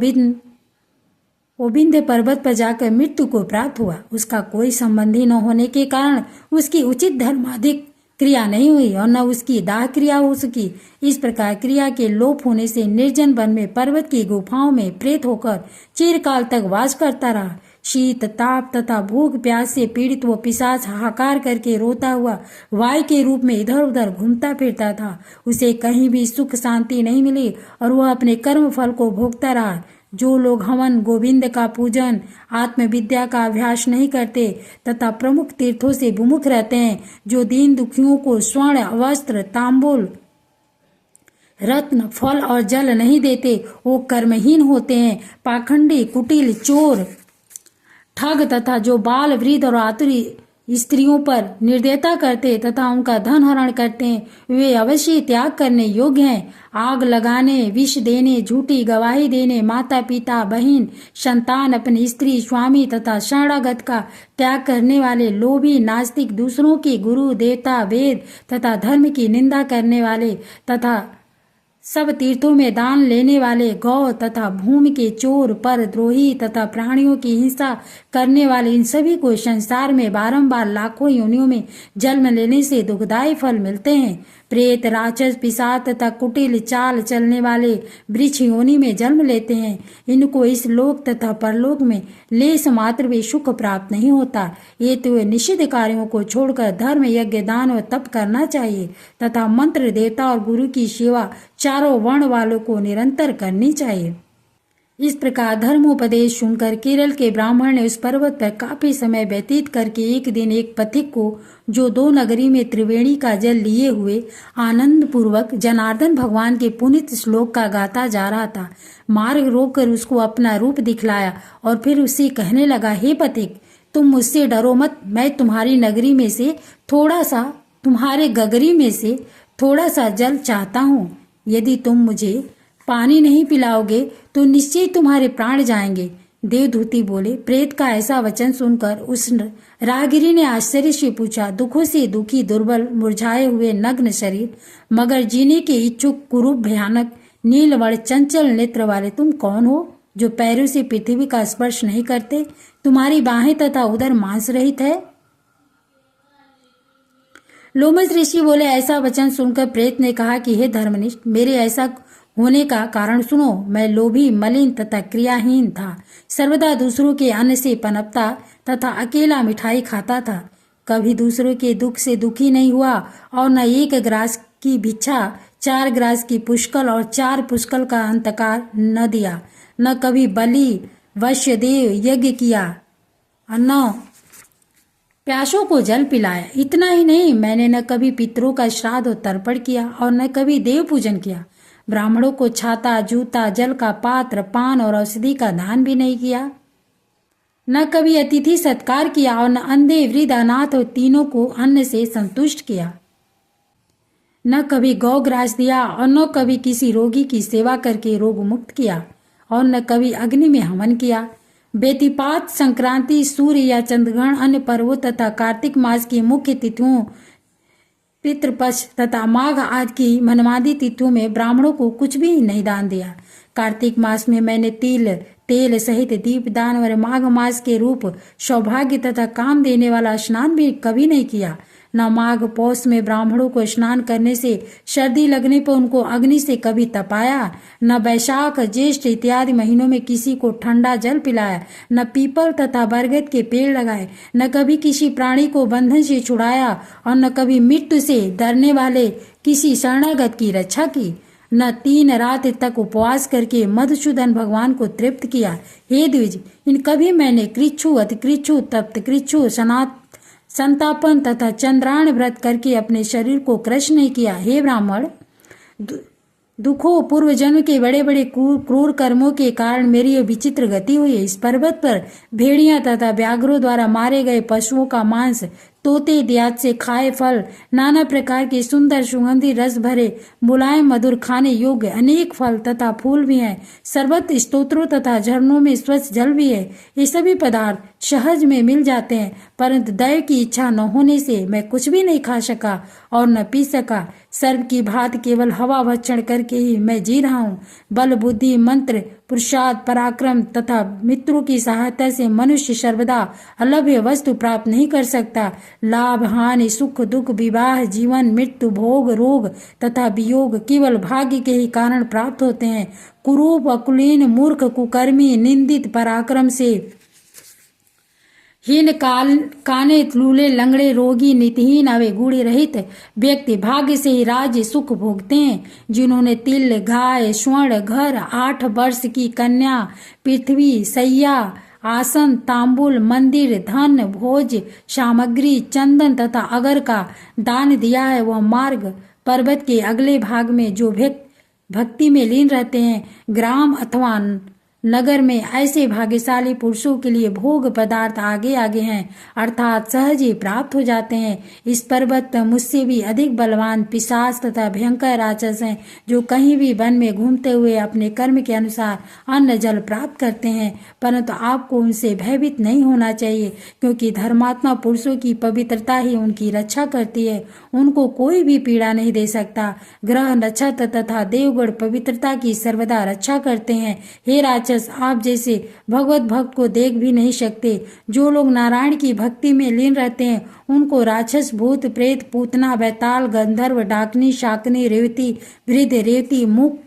विंध्य पर्वत पर जाकर मृत्यु को प्राप्त हुआ। उसका कोई संबंधी न होने के कारण उसकी उचित धर्माधिक क्रिया नहीं हुई और न उसकी दाह क्रिया हो सकी। इस प्रकार क्रिया के लोप होने से निर्जन वन में पर्वत की गुफाओं में प्रेत होकर चिरकाल तक वास करता रहा। शीत ताप तथा भूख प्यास से पीड़ित वो पिशाच हाहाकार करके रोता हुआ वायु के रूप में इधर उधर घूमता फिरता था। उसे कहीं भी सुख शांति नहीं मिली और वह अपने कर्म फल को भोगता रहा। जो लोग हवन गोविंद का पूजन आत्मविद्या का अभ्यास नहीं करते तथा प्रमुख तीर्थों से विमुख रहते हैं, जो दीन दुखियों को स्वर्ण वस्त्र तांबूल रत्न फल और जल नहीं देते, वो कर्महीन होते हैं। पाखंडी कुटिल चोर ठग तथा जो बाल वृद्ध और आतुरी स्त्रियों पर निर्दयता करते तथा उनका धन हरण करते हैं, वे अवश्य त्याग करने योग्य हैं। आग लगाने, विष देने, झूठी गवाही देने, माता पिता बहन संतान, अपनी स्त्री स्वामी तथा शरणागत का त्याग करने वाले लोभी नास्तिक, दूसरों के गुरु देवता वेद तथा धर्म की निंदा करने वाले तथा सब तीर्थों में दान लेने वाले, गौ तथा भूमि के चोर, पर द्रोही तथा प्राणियों की हिंसा करने वाले, इन सभी को संसार में बारंबार लाखों योनियों में जन्म लेने से दुखदायी फल मिलते हैं। प्रेत राक्षस पिशाच तथा कुटिल चाल चलने वाले वृक्ष योनि में जन्म लेते हैं। इनको इस लोक तथा परलोक में लेस मात्र भी सुख प्राप्त नहीं होता। ये तो निषिद्ध कार्यों को छोड़कर धर्म यज्ञ दान और तप करना चाहिए तथा मंत्र देवता और गुरु की सेवा चारों वर्ण वालों को निरंतर करनी चाहिए। इस प्रकार धर्मोपदेश सुनकर केरल के ब्राह्मण ने उस पर्वत पर काफी समय व्यतीत करके एक दिन एक पथिक को, जो 2 नगरी में त्रिवेणी का जल लिए हुए आनंद पूर्वक जनार्दन भगवान के पुनीत श्लोक का गाता जा रहा था, मार्ग रोककर उसको अपना रूप दिखलाया और फिर उससे कहने लगा, हे पथिक, तुम मुझसे डरो मत। मैं तुम्हारी नगरी में से थोड़ा सा, तुम्हारे गगरी में से थोड़ा सा जल चाहता हूँ। यदि तुम मुझे पानी नहीं पिलाओगे तो निश्चय तुम्हारे प्राण जाएंगे। देवदूती बोले। प्रेत का ऐसा वचन सुनकर उस राहगिरी ने आश्चर्य से पूछा, दुखों से दुखी, दुर्बल, मुरझाए हुए नग्न शरीर, मगर जीने के इच्छुक, कुरूप, भयानक, नीलवर्ण, चंचल नेत्र वाले तुम कौन हो, जो पैरों से पृथ्वी का स्पर्श नहीं करते? तुम्हारी बाहें तथा उदर मांस रहित है। लोमस ऋषि बोले। ऐसा वचन सुनकर प्रेत ने कहा कि हे धर्मनिष्ठ, मेरे ऐसा होने का कारण सुनो। मैं लोभी, मलिन तथा क्रियाहीन था, सर्वदा दूसरों के अन्न से पनपता तथा अकेला मिठाई खाता था, कभी दूसरों के दुख से दुखी नहीं हुआ और न 1 ग्रास की भिक्षा 4 ग्रास की पुष्कल और 4 पुष्कल का अंतकार न दिया, न कभी बलि वश्य देव यज्ञ किया और न प्यासों को जल पिलाया। इतना ही नहीं, मैंने न कभी पितरों का श्राद्ध और तर्पण किया और न कभी देव पूजन किया। ब्राह्मणों को छाता, जूता, जल का पात्र, पान और औषधि का दान भी नहीं किया। न कभी अतिथि सत्कार किया और न अंधे, वृद्ध, अनाथ और तीनों को अन्न से संतुष्ट किया। न कभी गौ ग्रास दिया और न कभी किसी रोगी की सेवा करके रोग मुक्त किया और न कभी अग्नि में हवन किया। बेतिपात, संक्रांति, सूर्य या चंद्रग्रहण, अन्य पर्वों तथा कार्तिक मास की मुख्य तिथियों, पितृपक्ष तथा माघ आदि की मनमादी तिथियों में ब्राह्मणों को कुछ भी नहीं दान दिया। कार्तिक मास में मैंने तिल, तेल सहित दीपदान और माघ मास के रूप सौभाग्य तथा काम देने वाला स्नान भी कभी नहीं किया। न माघ पौष में ब्राह्मणों को स्नान करने से सर्दी लगने पर उनको अग्नि से कभी तपाया, न वैशाख, ज्येष्ठ इत्यादि महीनों में किसी को ठंडा जल पिलाया, न पीपल तथा बरगद के पेड़ लगाए, न कभी किसी प्राणी को बंधन से छुड़ाया और न कभी मृत्यु से डरने वाले किसी शरणागत की रक्षा की, न 3 रात तक उपवास करके मधुसूदन भगवान को तृप्त किया। हे द्विज, इन कभी मैंने कृच्छु, अति कृच्छु, तप्त कृच्छु, संतापन तथा चंद्रायण व्रत करके अपने शरीर को कृष्ण नहीं किया। हे ब्राह्मण, दुखों, पूर्व जन्म के बड़े बड़े क्रूर कर्मों के कारण मेरी यह विचित्र गति हुई है। इस पर्वत पर भेड़ियां तथा व्याघ्रों द्वारा मारे गए पशुओं का मांस, तोते दियात से खाए फल, नाना प्रकार के सुंदर सुगंधी रस भरे मुलायम मधुर खाने योग्य अनेक फल तथा फूल भी हैं। सर्वत्र स्तोत्रों तथा झरनों में स्वच्छ जल भी है। ये सभी पदार्थ सहज में मिल जाते हैं, परंतु दैव की इच्छा न होने से मैं कुछ भी नहीं खा सका और न पी सका। सर्व की भांति केवल हवा भक्षण करके ही मैं जी रहा हूँ। बल, बुद्धि, मंत्र, पुरुषार्थ, पराक्रम तथा मित्रों की सहायता से मनुष्य सर्वदा अलभ्य वस्तु प्राप्त नहीं कर सकता। लाभ, हानि, सुख, दुख, विवाह, जीवन, मृत्यु, भोग, रोग तथा वियोग केवल भाग्य के ही कारण प्राप्त होते हैं। कुरूप, अकुलीन, मूर्ख, कुकर्मी, निंदित, पराक्रम से हीन, काने, लूले, लंगड़े, रोगी, नीतिहीन, अवे गुण रहित व्यक्ति भाग्य से ही राज्य सुख भोगते हैं। जिन्होंने तिल, गाय, स्वर्ण, घर, 8 वर्ष की कन्या, पृथ्वी, सैया, आसन, तांबुल, मंदिर, धन, भोज सामग्री, चंदन तथा अगर का दान दिया है, वह मार्ग पर्वत के अगले भाग में जो भक्ति में लीन रहते हैं, ग्राम अथवा नगर में ऐसे भाग्यशाली पुरुषों के लिए भोग पदार्थ आगे आगे हैं, अर्थात सहज ही प्राप्त हो जाते हैं। इस पर्वत पर मुझसे भी अधिक बलवान पिशाच तथा भयंकर राक्षस हैं, जो कहीं भी वन में घूमते हुए अपने कर्म के अनुसार अन्न जल प्राप्त करते हैं, परंतु आपको उनसे भयभीत नहीं होना चाहिए, क्योंकि धर्मात्मा पुरुषों की पवित्रता ही उनकी रक्षा करती है। उनको कोई भी पीड़ा नहीं दे सकता। ग्रह, नक्षत्र तथा देवगण पवित्रता की सर्वदा रक्षा करते हैं। हे राक्षस, आप जैसे भगवत भक्त को देख भी नहीं सकते। जो लोग नारायण की भक्ति में लीन रहते हैं, उनको राक्षस, भूत, प्रेत, पूतना, बैताल, गंधर्व, डाकनी, शाकनी, रेवती, वृद्ध, रेवती, मुख,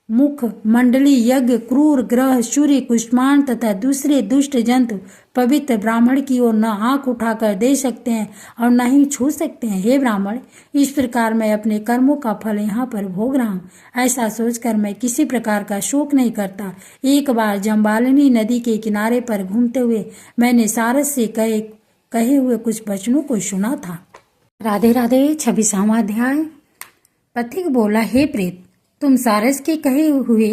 मुख मंडली यज्ञ क्रूर ग्रह सूर्य कुष्मांड तथा दूसरे दुष्ट जंतु पवित्र ब्राह्मण की ओर न आंख उठाकर दे सकते हैं और न ही छू सकते हैं। हे ब्राह्मण, इस प्रकार मैं अपने कर्मों का फल यहाँ पर भोग रहा हूँ। ऐसा सोचकर मैं किसी प्रकार का शोक नहीं करता। एक बार जम्बालिनी नदी के किनारे पर घूमते हुए मैंने सारस से कहे हुए कुछ वचनों को सुना था। राधे राधे। 26वां अध्याय। पथिक बोला, हे प्रेत, तुम सारस के कहे हुए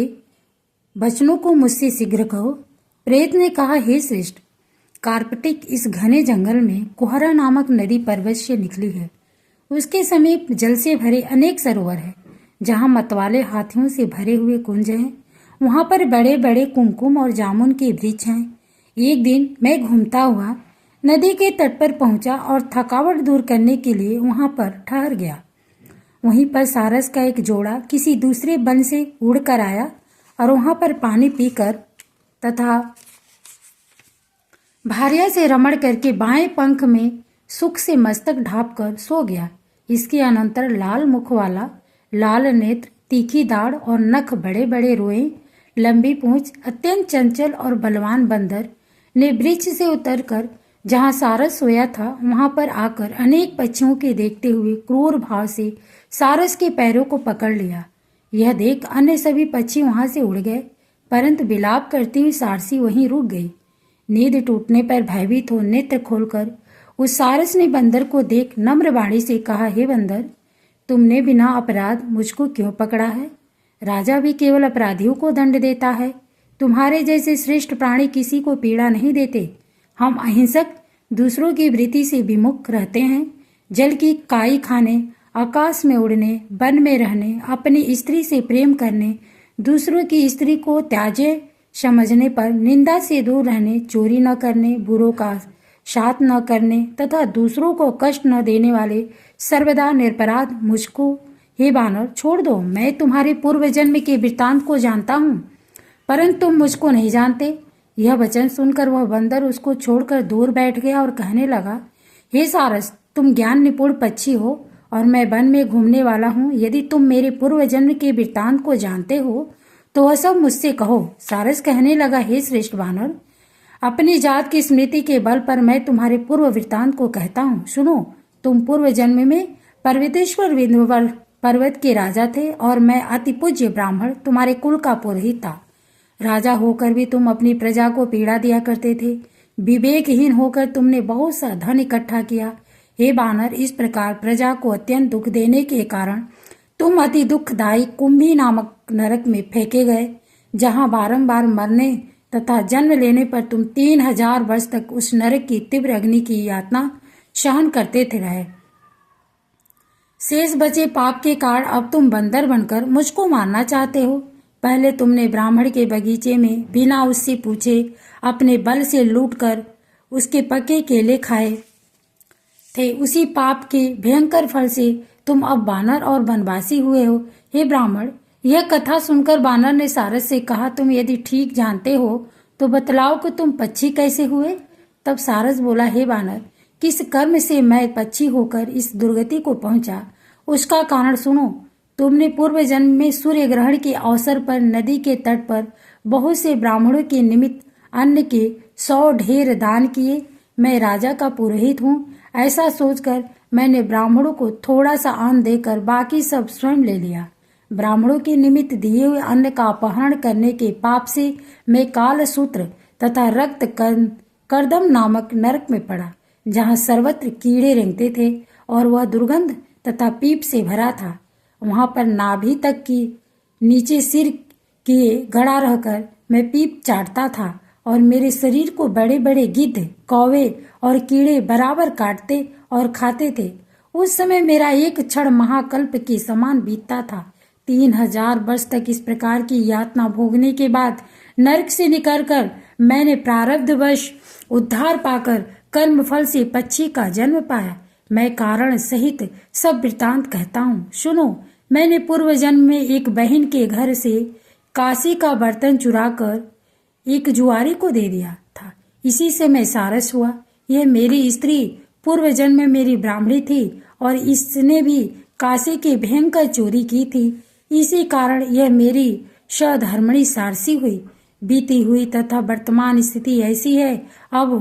वचनों को मुझसे शीघ्र कहो। प्रेत ने कहा, हे श्रेष्ठ, कार्पटिक इस घने जंगल में कुहरा नामक नदी पर्वत से निकली है। उसके समीप जल से भरे अनेक सरोवर है, जहाँ मतवाले हाथियों से भरे हुए कुंज हैं। वहां पर बड़े बड़े कुमकुम और जामुन के वृक्ष हैं। एक दिन मैं घूमता हुआ नदी के तट पर पहुंचा और थकावट दूर करने के लिए वहां पर ठहर गया। वहीं पर सारस का एक जोड़ा किसी दूसरे वन से उड़कर आया और वहां पर पानी पीकर तथा भार्या से रमण करके बाएं पंख में सुख से मस्तक ढांपकर सो गया। इसके अनंतर लाल मुख वाला, लाल नेत्र, तीखी दाढ़ और नख, बड़े बड़े रोए, लंबी पूंछ, अत्यंत चंचल और बलवान बंदर ने वृक्ष से उतरकर जहां सारस सोया था वहां पर आकर अनेक पक्षियों के देखते हुए क्रूर भाव से सारस के पैरों को पकड़ लिया। यह देख अन्य सभी पक्षी वहां से उड़ गए, परंतु विलाप करती हुई सारसी वहीं रुक गई। नींद टूटने पर भयभीत हो नेत्र खोलकर उस सारस ने बंदर को देख नम्र वाणी से कहा, हे बंदर, तुमने बिना अपराध मुझको क्यों पकड़ा है? राजा भी केवल अपराधियों को दंड देता है। तुम्हारे जैसे श्रेष्ठ प्राणी किसी को पीड़ा नहीं देते। हम अहिंसक, दूसरों की वृत्ति से विमुख रहते हैं। जल की काई खाने, आकाश में उड़ने, वन में रहने, अपनी स्त्री से प्रेम करने, दूसरों की स्त्री को त्याज्य समझने पर निंदा से दूर रहने, चोरी न करने, बुरों का साथ न करने तथा दूसरों को कष्ट न देने वाले सर्वदा निरपराध मुझको, हे बानर, छोड़ दो। मैं तुम्हारे पूर्व जन्म के वृत्तांत को जानता हूँ, परंतु तुम मुझको नहीं जानते। यह वचन सुनकर वह बंदर उसको छोड़कर दूर बैठ गया और कहने लगा, हे सारस, तुम ज्ञान निपुण पक्षी हो और मैं वन में घूमने वाला हूँ। यदि तुम मेरे पूर्व जन्म के वृत्तांत को जानते हो तो वह सब मुझसे कहो। सारस कहने लगा, हे श्रेष्ठ बानर, अपनी जात की स्मृति के बल पर मैं तुम्हारे पूर्व वृत्तांत को कहता हूँ। सुनो, तुम पूर्व जन्म में पर्वतेश्वर विंध्यवर पर्वत के राजा थे और मैं अति पूज्य ब्राह्मण तुम्हारे कुल का पुरोहित था। राजा होकर भी तुम अपनी प्रजा को पीड़ा दिया करते थे। विवेकहीन होकर तुमने बहुत सा धन इकट्ठा किया। हे बानर, इस प्रकार प्रजा को अत्यंत दुख देने के कारण तुम अति दुखदायी कुंभी नामक नरक में फेंके गए, जहां बारंबार मरने तथा जन्म लेने पर तुम 3000 वर्ष तक उस नरक की तीव्र अग्नि की यातना सहन करते थे रहे। शेष बचे पाप के कारण अब तुम बंदर बनकर मुझको मारना चाहते हो। पहले तुमने ब्राह्मण के बगीचे में बिना उससे पूछे अपने बल से लूटकर उसके पके केले खाए थे। उसी पाप के भयंकर फल से तुम अब बानर और वनवासी हुए हो। हे ब्राह्मण, यह कथा सुनकर बानर ने सारस से कहा, तुम यदि ठीक जानते हो तो बतलाओ कि तुम पक्षी कैसे हुए? तब सारस बोला, हे बानर, किस कर्म से मैं पक्षी होकर इस दुर्गति को पहुंचा उसका कारण सुनो। तुमने पूर्व जन्म में सूर्य ग्रहण के अवसर पर नदी के तट पर बहुत से ब्राह्मणों के निमित्त अन्न के 100 ढेर दान किए। मैं राजा का पुरोहित हूँ। ऐसा सोचकर मैंने ब्राह्मणों को थोड़ा सा अन्न देकर बाकी सब स्वयं ले लिया। ब्राह्मणों के निमित्त दिए हुए अन्न का अपहरण करने के पाप से मैं कालसूत्र तथा रक्त कर्दम नामक नरक में पड़ा, जहाँ सर्वत्र कीड़े रेंगते थे और वह दुर्गंध तथा पीप से भरा था। वहां पर नाभि तक की नीचे सिर किए गड़ा रहकर मैं पीप चाटता था और मेरे शरीर को बड़े बड़े गिद्ध, कौवे और कीड़े बराबर काटते और खाते थे। उस समय मेरा एक क्षण महाकल्प के समान बीतता था। 3000 वर्ष तक इस प्रकार की यातना भोगने के बाद नरक से निकलकर मैंने प्रारब्धवश उद्धार पाकर कर्म फल से पक्षी का जन्म पाया। मैं कारण सहित सब वृत्तांत कहता हूँ, सुनो। मैंने पूर्व जन्म में एक बहन के घर से कांसे का बर्तन चुराकर एक जुआरी को दे दिया था। इसी से मैं सारस हुआ। यह मेरी स्त्री पूर्व जन्म में मेरी ब्राह्मणी थी और इसने भी कांसे की भयंकर चोरी की थी। इसी कारण यह मेरी सधर्मणी सारसी हुई। बीती हुई तथा वर्तमान स्थिति ऐसी है। अब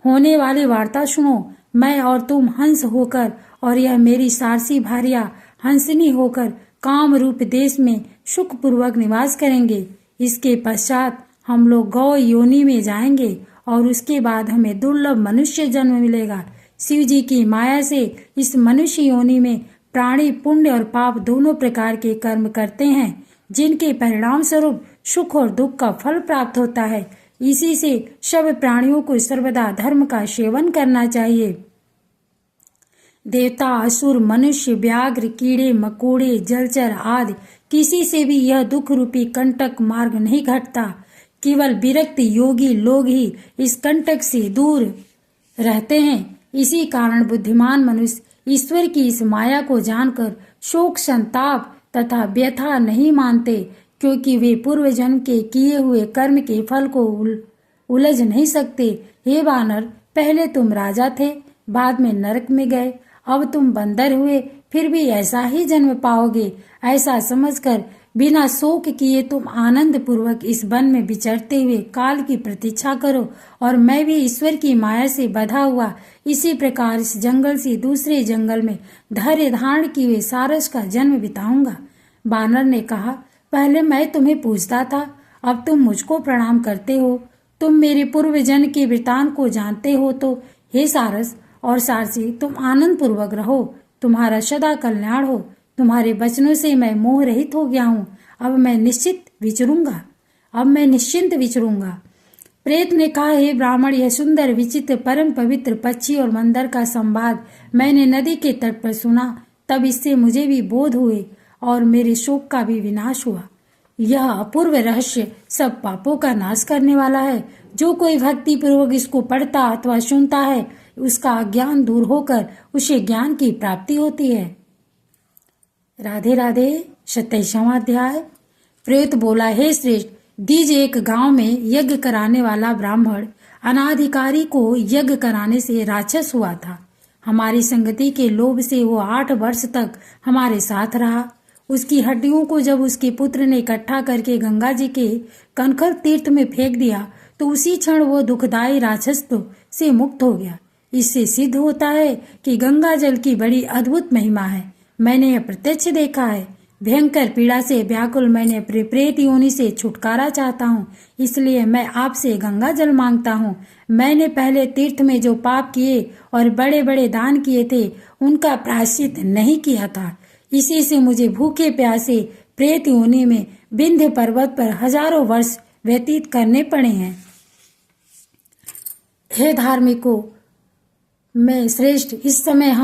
होने वाली वार्ता सुनो। मैं और तुम हंस होकर और यह मेरी सारसी भार्या हंसनी होकर काम रूप देश में सुखपूर्वक निवास करेंगे। इसके पश्चात हम लोग गौ योनि में जाएंगे और उसके बाद हमें दुर्लभ मनुष्य जन्म मिलेगा। शिव जी की माया से इस मनुष्य योनि में प्राणी पुण्य और पाप दोनों प्रकार के कर्म करते हैं, जिनके परिणाम स्वरूप सुख और दुख का फल प्राप्त होता है। इसी से सब प्राणियों को सर्वदा धर्म का सेवन करना चाहिए। देवता, असुर, मनुष्य, व्याघ्र, कीड़े मकोड़े, जलचर आदि किसी से भी यह दुख रूपी कंटक मार्ग नहीं घटता। केवल विरक्त योगी लोग ही इस कंटक से दूर रहते हैं। इसी कारण बुद्धिमान मनुष्य ईश्वर की इस माया को जानकर शोक, संताप तथा व्यथा नहीं मानते, क्योंकि वे पूर्व जन्म के किए हुए कर्म के फल को उलझ नहीं सकते। हे वानर, पहले तुम राजा थे, बाद में नरक में गए, अब तुम बंदर हुए, फिर भी ऐसा ही जन्म पाओगे। ऐसा समझकर बिना शोक किए तुम आनंद पूर्वक इस वन में विचरते हुए काल की प्रतीक्षा करो, और मैं भी ईश्वर की माया से बधा हुआ इसी प्रकार इस जंगल से दूसरे जंगल में धैर्य धारण किए सारस का जन्म बिताऊंगा। बानर ने कहा, पहले मैं तुम्हें पूछता था, अब तुम मुझको प्रणाम करते हो। तुम मेरे पूर्व जन्म के वृतांत को जानते हो, तो हे सारस और सारसी, तुम आनंद पूर्वक रहो, तुम्हारा सदा कल्याण हो। तुम्हारे वचनों से मैं मोह रहित हो गया हूँ। अब मैं निश्चिंत विचरूंगा। प्रेत ने कहा, हे ब्राह्मण, यह सुंदर विचित्र परम पवित्र पक्षी और मंदर का संवाद मैंने नदी के तट पर सुना, तब इससे मुझे भी बोध हुए और मेरे शोक का भी विनाश हुआ। यह अपूर्व रहस्य सब पापों का नाश करने वाला है। जो कोई भक्ति पूर्वक इसको पढ़ता अथवा सुनता है, उसका अज्ञान दूर होकर उसे ज्ञान की प्राप्ति होती है। राधे राधे। 27वां अध्याय। प्रेत बोला, हे श्रेष्ठ, दीज एक गांव में यज्ञ कराने वाला ब्राह्मण अनाधिकारी को यज्ञ कराने से राक्षस हुआ था। हमारी संगति के लोभ से वो 8 वर्ष तक हमारे साथ रहा। उसकी हड्डियों को जब उसके पुत्र ने इकट्ठा करके गंगा जी के कनखल तीर्थ में फेंक दिया, तो उसी क्षण वो दुखदायी राक्षसत्व से मुक्त हो गया। इससे सिद्ध होता है कि गंगा जल की बड़ी अद्भुत महिमा है। मैंने यह प्रत्यक्ष देखा है। भयंकर पीड़ा से व्याकुल मैंने अपने प्रेत योनि से छुटकारा चाहता हूँ, इसलिए मैं आपसे गंगा जल मांगता हूँ। मैंने पहले तीर्थ में जो पाप किए और बड़े बड़े दान किए थे, उनका प्रायश्चित नहीं किया था। इसी से मुझे भूखे प्यासे प्रेत योनि में विंध्य पर्वत पर हजारों वर्ष व्यतीत करने पड़े हैं। हे धार्मिकों में श्रेष्ठ, इस समय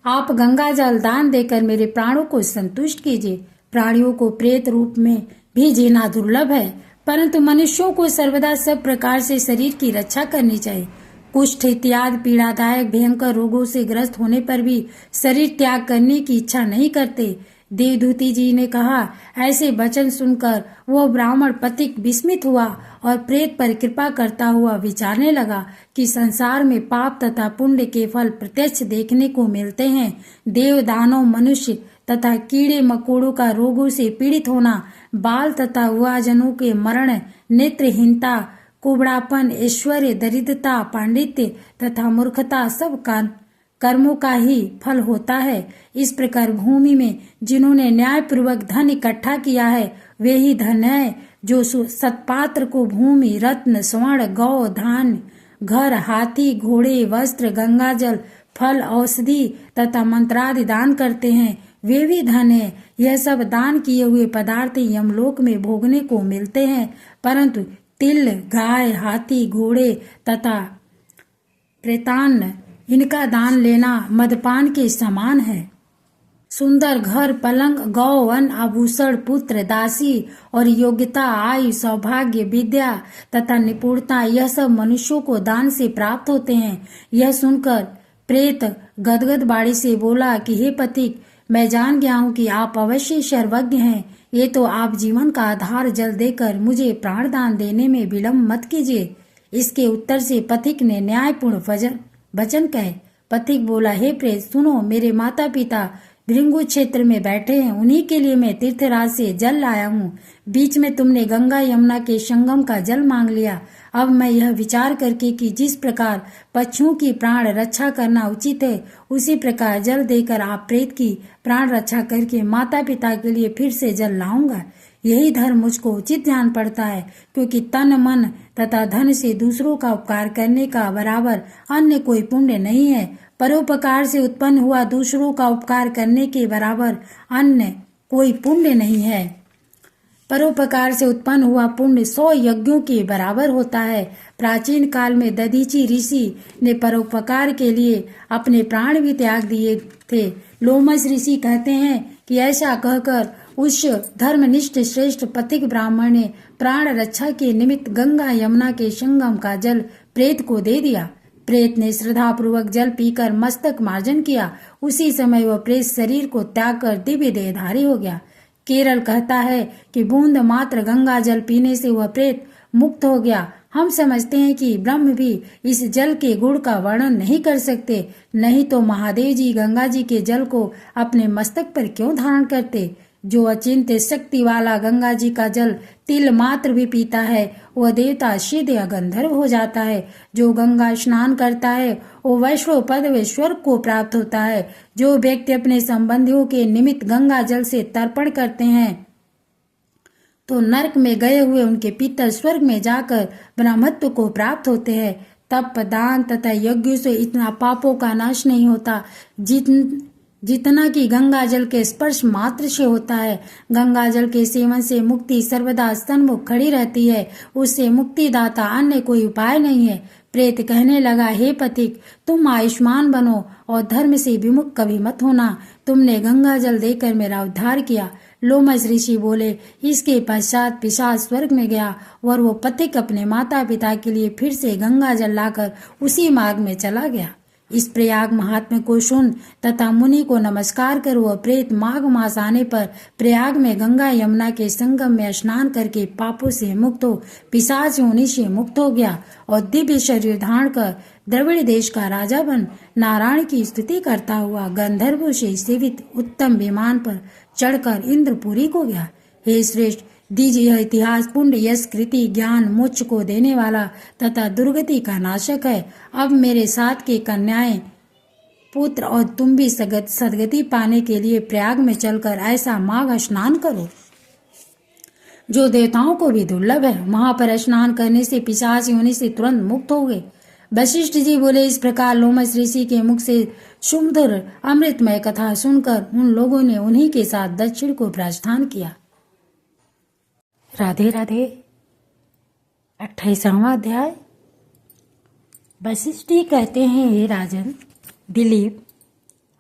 आप गंगा जल दान देकर मेरे प्राणों को संतुष्ट कीजिए। प्राणियों को प्रेत रूप में भी जीना दुर्लभ है, परंतु मनुष्यों को सर्वदा सब प्रकार से शरीर की रक्षा करनी चाहिए। कुष्ठ इत्यादि पीड़ादायक भयंकर रोगों से ग्रस्त होने पर भी शरीर त्याग करने की इच्छा नहीं करते। देवदूती जी ने कहा, ऐसे वचन सुनकर वह ब्राह्मण पथिक विस्मित हुआ और प्रेत पर कृपा करता हुआ विचारने लगा कि संसार में पाप तथा पुण्य के फल प्रत्यक्ष देखने को मिलते हैं। देव, दानव, मनुष्य तथा कीड़े मकोड़ों का रोगों से पीड़ित होना, बाल तथा युवाजनों के मरण, नेत्रहीनता, कुबड़ापन, ऐश्वर्य, दरिद्रता, पांडित्य तथा मूर्खता सब कर्मों का ही फल होता है। इस प्रकार भूमि में जिन्होंने न्यायपूर्वक धन इकट्ठा किया है, वे ही धन है जो सत्पात्र को भूमि, रत्न, स्वर्ण, गौ, धान, घर, हाथी, घोड़े, वस्त्र, गंगाजल, फल, औषधि तथा मंत्रादि दान करते हैं। वे भी धन है। यह सब दान किए हुए पदार्थ यमलोक में भोगने को मिलते हैं, परंतु तिल, गाय, हाथी, घोड़े तथा प्रेतान्न, इनका दान लेना मदपान के समान है। सुंदर घर, पलंग, गौ, वन, आभूषण, पुत्र, दासी और योग्यता, आयु, सौभाग्य, विद्या तथा निपुणता, यह सब मनुष्यों को दान से प्राप्त होते हैं। यह सुनकर प्रेत गदगद बाड़ी से बोला कि हे पथिक, मैं जान गया हूँ कि आप अवश्य सर्वज्ञ हैं। ये तो आप जीवन का आधार जल देकर मुझे प्राणदान देने में विलंब मत कीजिए। इसके उत्तर से पथिक ने न्यायपूर्ण वचन कहे। पथिक बोला, हे प्रेत, सुनो, मेरे माता पिता भृंगु क्षेत्र में बैठे हैं, उन्हीं के लिए मैं तीर्थराज से जल लाया हूँ। बीच में तुमने गंगा यमुना के संगम का जल मांग लिया। अब मैं यह विचार करके कि जिस प्रकार पशुओं की प्राण रक्षा करना उचित है, उसी प्रकार जल देकर आप प्रेत की प्राण रक्षा करके माता पिता के लिए फिर से जल लाऊंगा। यही धर्म मुझको उचित जान पड़ता है, क्योंकि तन मन तथा धन से दूसरों का उपकार करने का बराबर अन्य कोई पुण्य नहीं है। परोपकार से उत्पन्न हुआ दूसरों का उपकार करने के बराबर अन्य कोई पुण्य नहीं है। परोपकार से उत्पन्न हुआ पुण्य 100 यज्ञों के बराबर होता है। प्राचीन काल में दधीची ऋषि ने परोपकार के लिए अपने प्राण भी त्याग दिए थे। लोमस ऋषि कहते हैं कि ऐसा कहकर उस धर्मनिष्ठ श्रेष्ठ पथिक ब्राह्मण ने प्राण रक्षा के निमित्त गंगा यमुना के संगम का जल प्रेत को दे दिया। प्रेत ने श्रद्धा पूर्वक जल पीकर मस्तक मार्जन किया। उसी समय वह प्रेत शरीर को त्याग कर दिव्य देहधारी हो गया। केरल कहता है कि बूंद मात्र गंगा जल पीने से वह प्रेत मुक्त हो गया। हम समझते हैं कि ब्रह्म भी इस जल के गुण का वर्णन नहीं कर सकते, नहीं तो महादेव जी गंगा जी के जल को अपने मस्तक पर क्यों धारण करते। जो अचिंत्य शक्ति वाला गंगा जी का जल तिल मात्र भी पीता है, वह देवता सिद्ध या गंधर्व हो जाता है। जो गंगा स्नान करता है, वो वैष्णव पद व स्वर्ग को प्राप्त होता है। जो व्यक्ति अपने संबंधियों के निमित्त गंगा जल से तर्पण करते हैं, तो नरक में गए हुए उनके पितर स्वर्ग में जाकर ब्रह्मत्व को प्राप्त होते हैं। तप दान तथा यज्ञों से इतना पापों का नाश नहीं होता जितना कि गंगा जल के स्पर्श मात्र से होता है। गंगा जल के सेवन से मुक्ति सर्वदा सन्मुख खड़ी रहती है। उससे मुक्तिदाता अन्य कोई उपाय नहीं है। प्रेत कहने लगा, हे पथिक, तुम आयुष्मान बनो और धर्म से विमुख कभी मत होना। तुमने गंगा जल देकर मेरा उद्धार किया। लोमस ऋषि बोले, इसके पश्चात पिशाच स्वर्ग में गया और वो पथिक अपने माता पिता के लिए फिर से गंगा जल लाकर उसी मार्ग में चला गया। इस प्रयाग महात्म्य को सुन तथा मुनि को नमस्कार कर वह प्रेत माघ मास आने पर प्रयाग में गंगा यमुना के संगम में स्नान करके पापों से मुक्त हो पिशाच योनि से मुक्त हो गया और दिव्य शरीर धारण कर द्रविड़ देश का राजा बन नारायण की स्तुति करता हुआ गंधर्वों से सेवित उत्तम विमान पर चढ़कर इंद्रपुरी को गया। हे श्रेष्ठ, दीजिए यह इतिहास पुण्य यश कृति ज्ञान मोक्ष को देने वाला तथा दुर्गति का नाशक है। अब मेरे साथ के कन्याएं पुत्र और तुम भी सदगति पाने के लिए प्रयाग में चलकर ऐसा माघ स्नान करो जो देवताओं को भी दुर्लभ है। वहां पर स्नान करने से पिशाच योनि से तुरंत मुक्त हो गए। वशिष्ठ जी बोले, इस प्रकार लोमस ऋषि के मुख से सुमधुर अमृतमय कथा सुनकर उन लोगों ने उन्हीं के साथ दक्षिण को प्रस्थान किया। राधे राधे। 28वां अध्याय। वशिष्ठ जी कहते हैं, हे राजन दिलीप,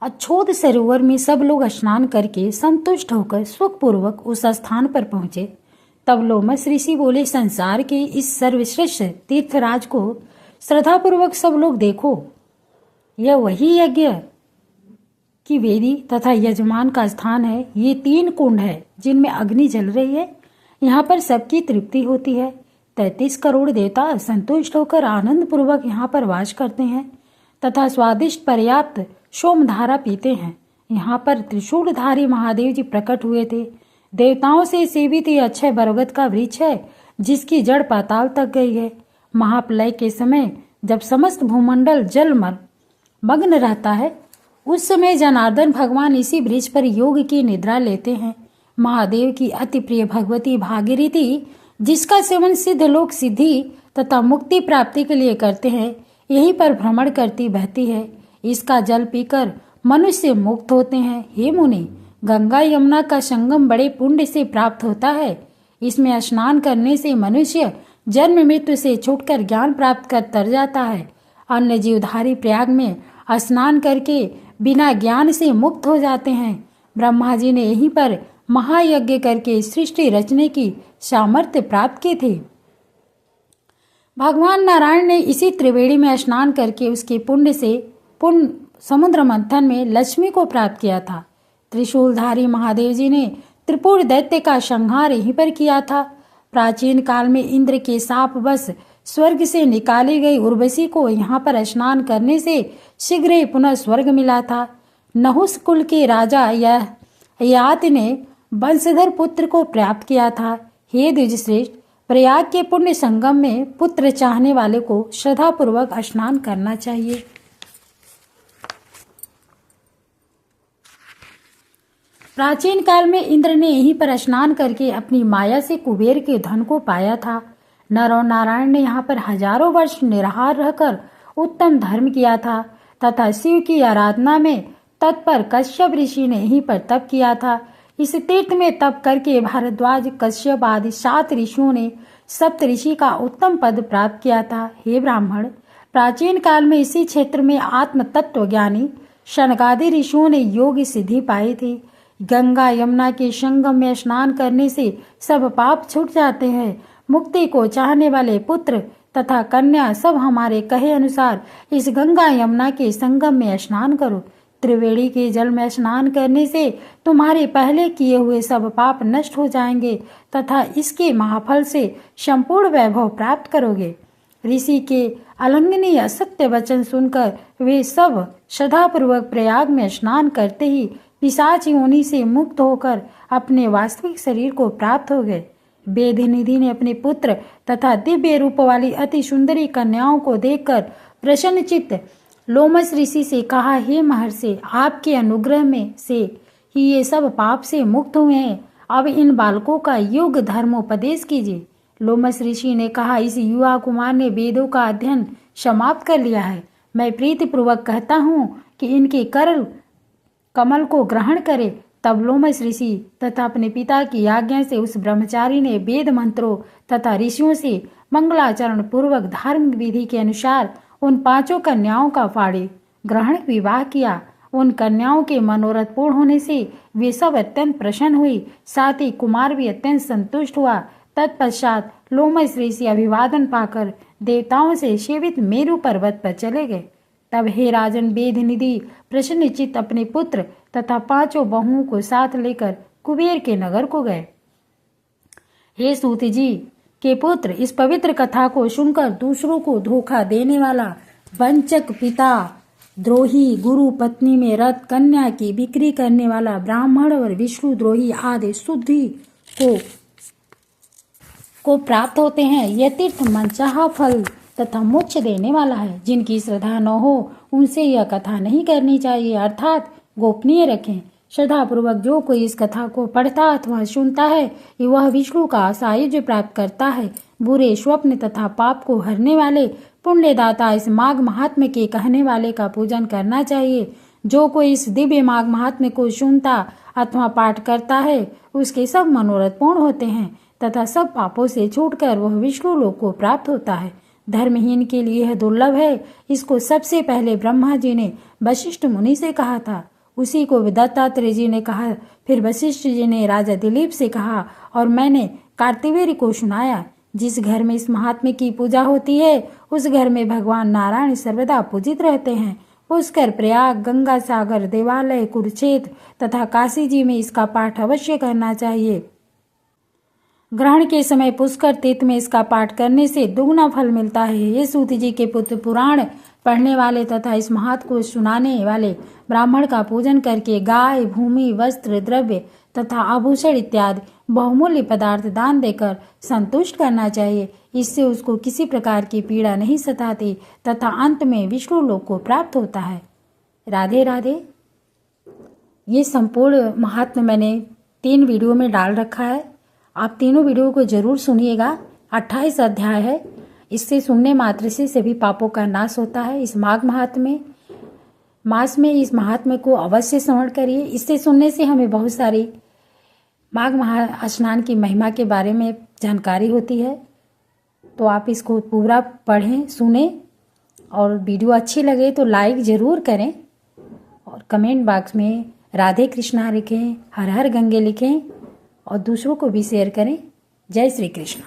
अछोद सरोवर में सब लोग स्नान करके संतुष्ट होकर सुखपूर्वक उस स्थान पर पहुंचे। तब लोमस ऋषि बोले, संसार के इस सर्वश्रेष्ठ तीर्थराज को श्रद्धापूर्वक सब लोग देखो। यह वही यज्ञ की वेदी तथा यजमान का स्थान है। ये 3 कुंड है जिनमें अग्नि जल रही है। यहाँ पर सबकी तृप्ति होती है। 33 करोड़ देवता संतुष्ट होकर आनंद पूर्वक यहाँ पर वास करते हैं तथा स्वादिष्ट पर्याप्त सोमधारा पीते हैं। यहाँ पर त्रिशूलधारी महादेव जी प्रकट हुए थे। देवताओं से सेवित ये अक्षय बरगद का वृक्ष है जिसकी जड़ पाताल तक गई है। महाप्रलय के समय जब समस्त भूमंडल जल मग्न रहता है, उस समय जनार्दन भगवान इसी वृक्ष पर योग की निद्रा लेते हैं। महादेव की अति प्रिय भगवती भागीरथी, जिसका सेवन सिद्ध लोक सिद्धि तथा मुक्ति प्राप्ति के लिए करते हैं, यहीं पर भ्रमण करती बहती है। इसका जल पीकर मनुष्य मुक्त होते हैं। हे मुनि, गंगा यमुना का संगम बड़े पुण्य से प्राप्त होता है। इसमें स्नान करने से मनुष्य जन्म मृत्यु से छूटकर ज्ञान प्राप्त कर तर जाता है। अन्य जीवधारी प्रयाग में स्नान करके बिना ज्ञान से मुक्त हो जाते हैं। ब्रह्मा जी ने यहीं पर महायज्ञ करके सृष्टि रचने की सामर्थ्य प्राप्त की थी। भगवान नारायण ने इसी त्रिवेणी में स्नान करके उसके पुण्य से समुद्र मंथन में लक्ष्मी को प्राप्त किया था। त्रिशूलधारी महादेव जी ने त्रिपुर दैत्य का संहार यहीं पर किया था। प्राचीन काल में इंद्र के शाप बस स्वर्ग से निकाली गई उर्वशी को यहाँ पर स्नान करने से शीघ्र ही पुनः स्वर्ग मिला था। नहुस कुल के राजा ययाति ने वंशधर पुत्र को प्राप्त किया था। हे द्विजश्रेष्ठ, प्रयाग के पुण्य संगम में पुत्र चाहने वाले को श्रद्धापूर्वक स्नान करना चाहिए। प्राचीन काल में इंद्र ने यहीं पर स्नान करके अपनी माया से कुबेर के धन को पाया था। नर और नारायण ने यहाँ पर हजारों वर्ष निराहार रहकर उत्तम धर्म किया था तथा शिव की आराधना में तत्पर कश्यप ऋषि ने यहीं पर तप किया था। इस तीर्थ में तप करके भारद्वाज, कश्यप आदि 7 ऋषियों ने सप्त ऋषि का उत्तम पद प्राप्त किया था। हे ब्राह्मण, प्राचीन काल में इसी क्षेत्र में आत्म तत्व ज्ञानी शनकादि ऋषियों ने योग सिद्धि पाई थी। गंगा यमुना के संगम में स्नान करने से सब पाप छूट जाते हैं। मुक्ति को चाहने वाले पुत्र तथा कन्या सब हमारे कहे अनुसार इस गंगा यमुना के संगम में स्नान करो। त्रिवेणी के जल में स्नान करने से तुम्हारे पहले किए हुए सब पाप नष्ट हो जाएंगे तथा इसके महाफल से संपूर्ण वैभव प्राप्त करोगे। ऋषि के अलंघनीय असत्य वचन सुनकर वे सब श्रद्धापूर्वक प्रयाग में स्नान करते ही पिशाच योनि से मुक्त होकर अपने वास्तविक शरीर को प्राप्त हो गए। वेदनिधि ने अपने पुत्र तथा दिव्य रूप वाली अति सुंदरी कन्याओं को देखकर प्रसन्नचित्त लोमस ऋषि से कहा, हे महर्षि, आपके अनुग्रह में से ही ये सब पाप से मुक्त हुए हैं। अब इन बालकों का योग धर्मोपदेश कीजिए। लोमस ऋषि ने कहा, इस युवा कुमार ने वेदों का अध्ययन समाप्त कर लिया है। मैं प्रीतिपूर्वक कहता हूँ कि इनके कर कमल को ग्रहण करे। तब लोमस ऋषि तथा अपने पिता की आज्ञा से उस ब्रह्मचारी ने वेद मंत्रों तथा ऋषियों से मंगलाचरण पूर्वक धार्मिक विधि के अनुसार उन 5 कन्याओं का फाड़े ग्रहण विवाह किया। उन कन्याओं के मनोरथ पूर्ण होने से वे सब अत्यंत प्रसन्न हुई, साथ ही कुमार भी अत्यंत संतुष्ट हुआ। तत्पश्चात लोमस ऋषि अभिवादन पाकर देवताओं से सेवित मेरु पर्वत पर चले गए। तब हे राजन, वेदनिधि प्रसन्नचित्त अपने पुत्र तथा 5 बहुओं को साथ लेकर कुबेर के नगर को गए। हे सूत जी के पुत्र, इस पवित्र कथा को सुनकर दूसरों को धोखा देने वाला वंचक, पिता द्रोही, गुरु पत्नी में रत कन्या की बिक्री करने वाला ब्राह्मण और विष्णु द्रोही आदि शुद्धि को प्राप्त होते हैं। यह तीर्थ मनचाहा फल तथा मोक्ष देने वाला है। जिनकी श्रद्धा न हो उनसे यह कथा नहीं करनी चाहिए, अर्थात गोपनीय रखें। श्रद्धा पूर्वक जो कोई इस कथा को पढ़ता अथवा सुनता है वह विष्णु का सायुज्य प्राप्त करता है। बुरे स्वप्न तथा पाप को हरने वाले पुण्यदाता इस माघ महात्म्य के कहने वाले का पूजन करना चाहिए। जो कोई इस दिव्य माघ महात्म्य को सुनता अथवा पाठ करता है उसके सब मनोरथ पूर्ण होते हैं तथा सब पापों से छूटकर वह विष्णु लोक को प्राप्त होता है। धर्महीन के लिए यह दुर्लभ है। इसको सबसे पहले ब्रह्मा जी ने वशिष्ठ मुनि से कहा था, उसी को दत्तात्रेय जी ने कहा, फिर वशिष्ठ जी ने राजा दिलीप से कहा और मैंने कार्तिवीर्य को सुनाया। जिस घर में इस महात्म्य की पूजा होती है उस घर में भगवान नारायण सर्वदा पूजित रहते हैं। पुष्कर, प्रयाग, गंगा सागर, देवालय, कुरुक्षेत्र तथा काशी जी में इसका पाठ अवश्य करना चाहिए। ग्रहण के समय पुष्कर तीर्थ में इसका पाठ करने से दुगना फल मिलता है। ये सूत जी के पुत्र, पुराण पढ़ने वाले तथा इस महात्म को सुनाने वाले ब्राह्मण का पूजन करके गाय, भूमि, वस्त्र, द्रव्य तथा आभूषण इत्यादि बहुमूल्य पदार्थ दान देकर संतुष्ट करना चाहिए। इससे उसको किसी प्रकार की पीड़ा नहीं सताती तथा अंत में विष्णु लोक को प्राप्त होता है। राधे राधे। ये संपूर्ण महात्म्य मैंने 3 वीडियो में डाल रखा है। आप तीनों वीडियो को जरूर सुनिएगा। 28 अध्याय है। इससे सुनने मात्र से सभी पापों का नाश होता है। इस माघ मास में इस महात्म्य को अवश्य श्रवण करिए। इससे सुनने से हमें बहुत सारी माघ स्नान की महिमा के बारे में जानकारी होती है। तो आप इसको पूरा पढ़ें, सुने और वीडियो अच्छी लगे तो लाइक ज़रूर करें और कमेंट बॉक्स में राधे कृष्णा लिखें, हर हर गंगे लिखें और दूसरों को भी शेयर करें। जय श्री कृष्ण।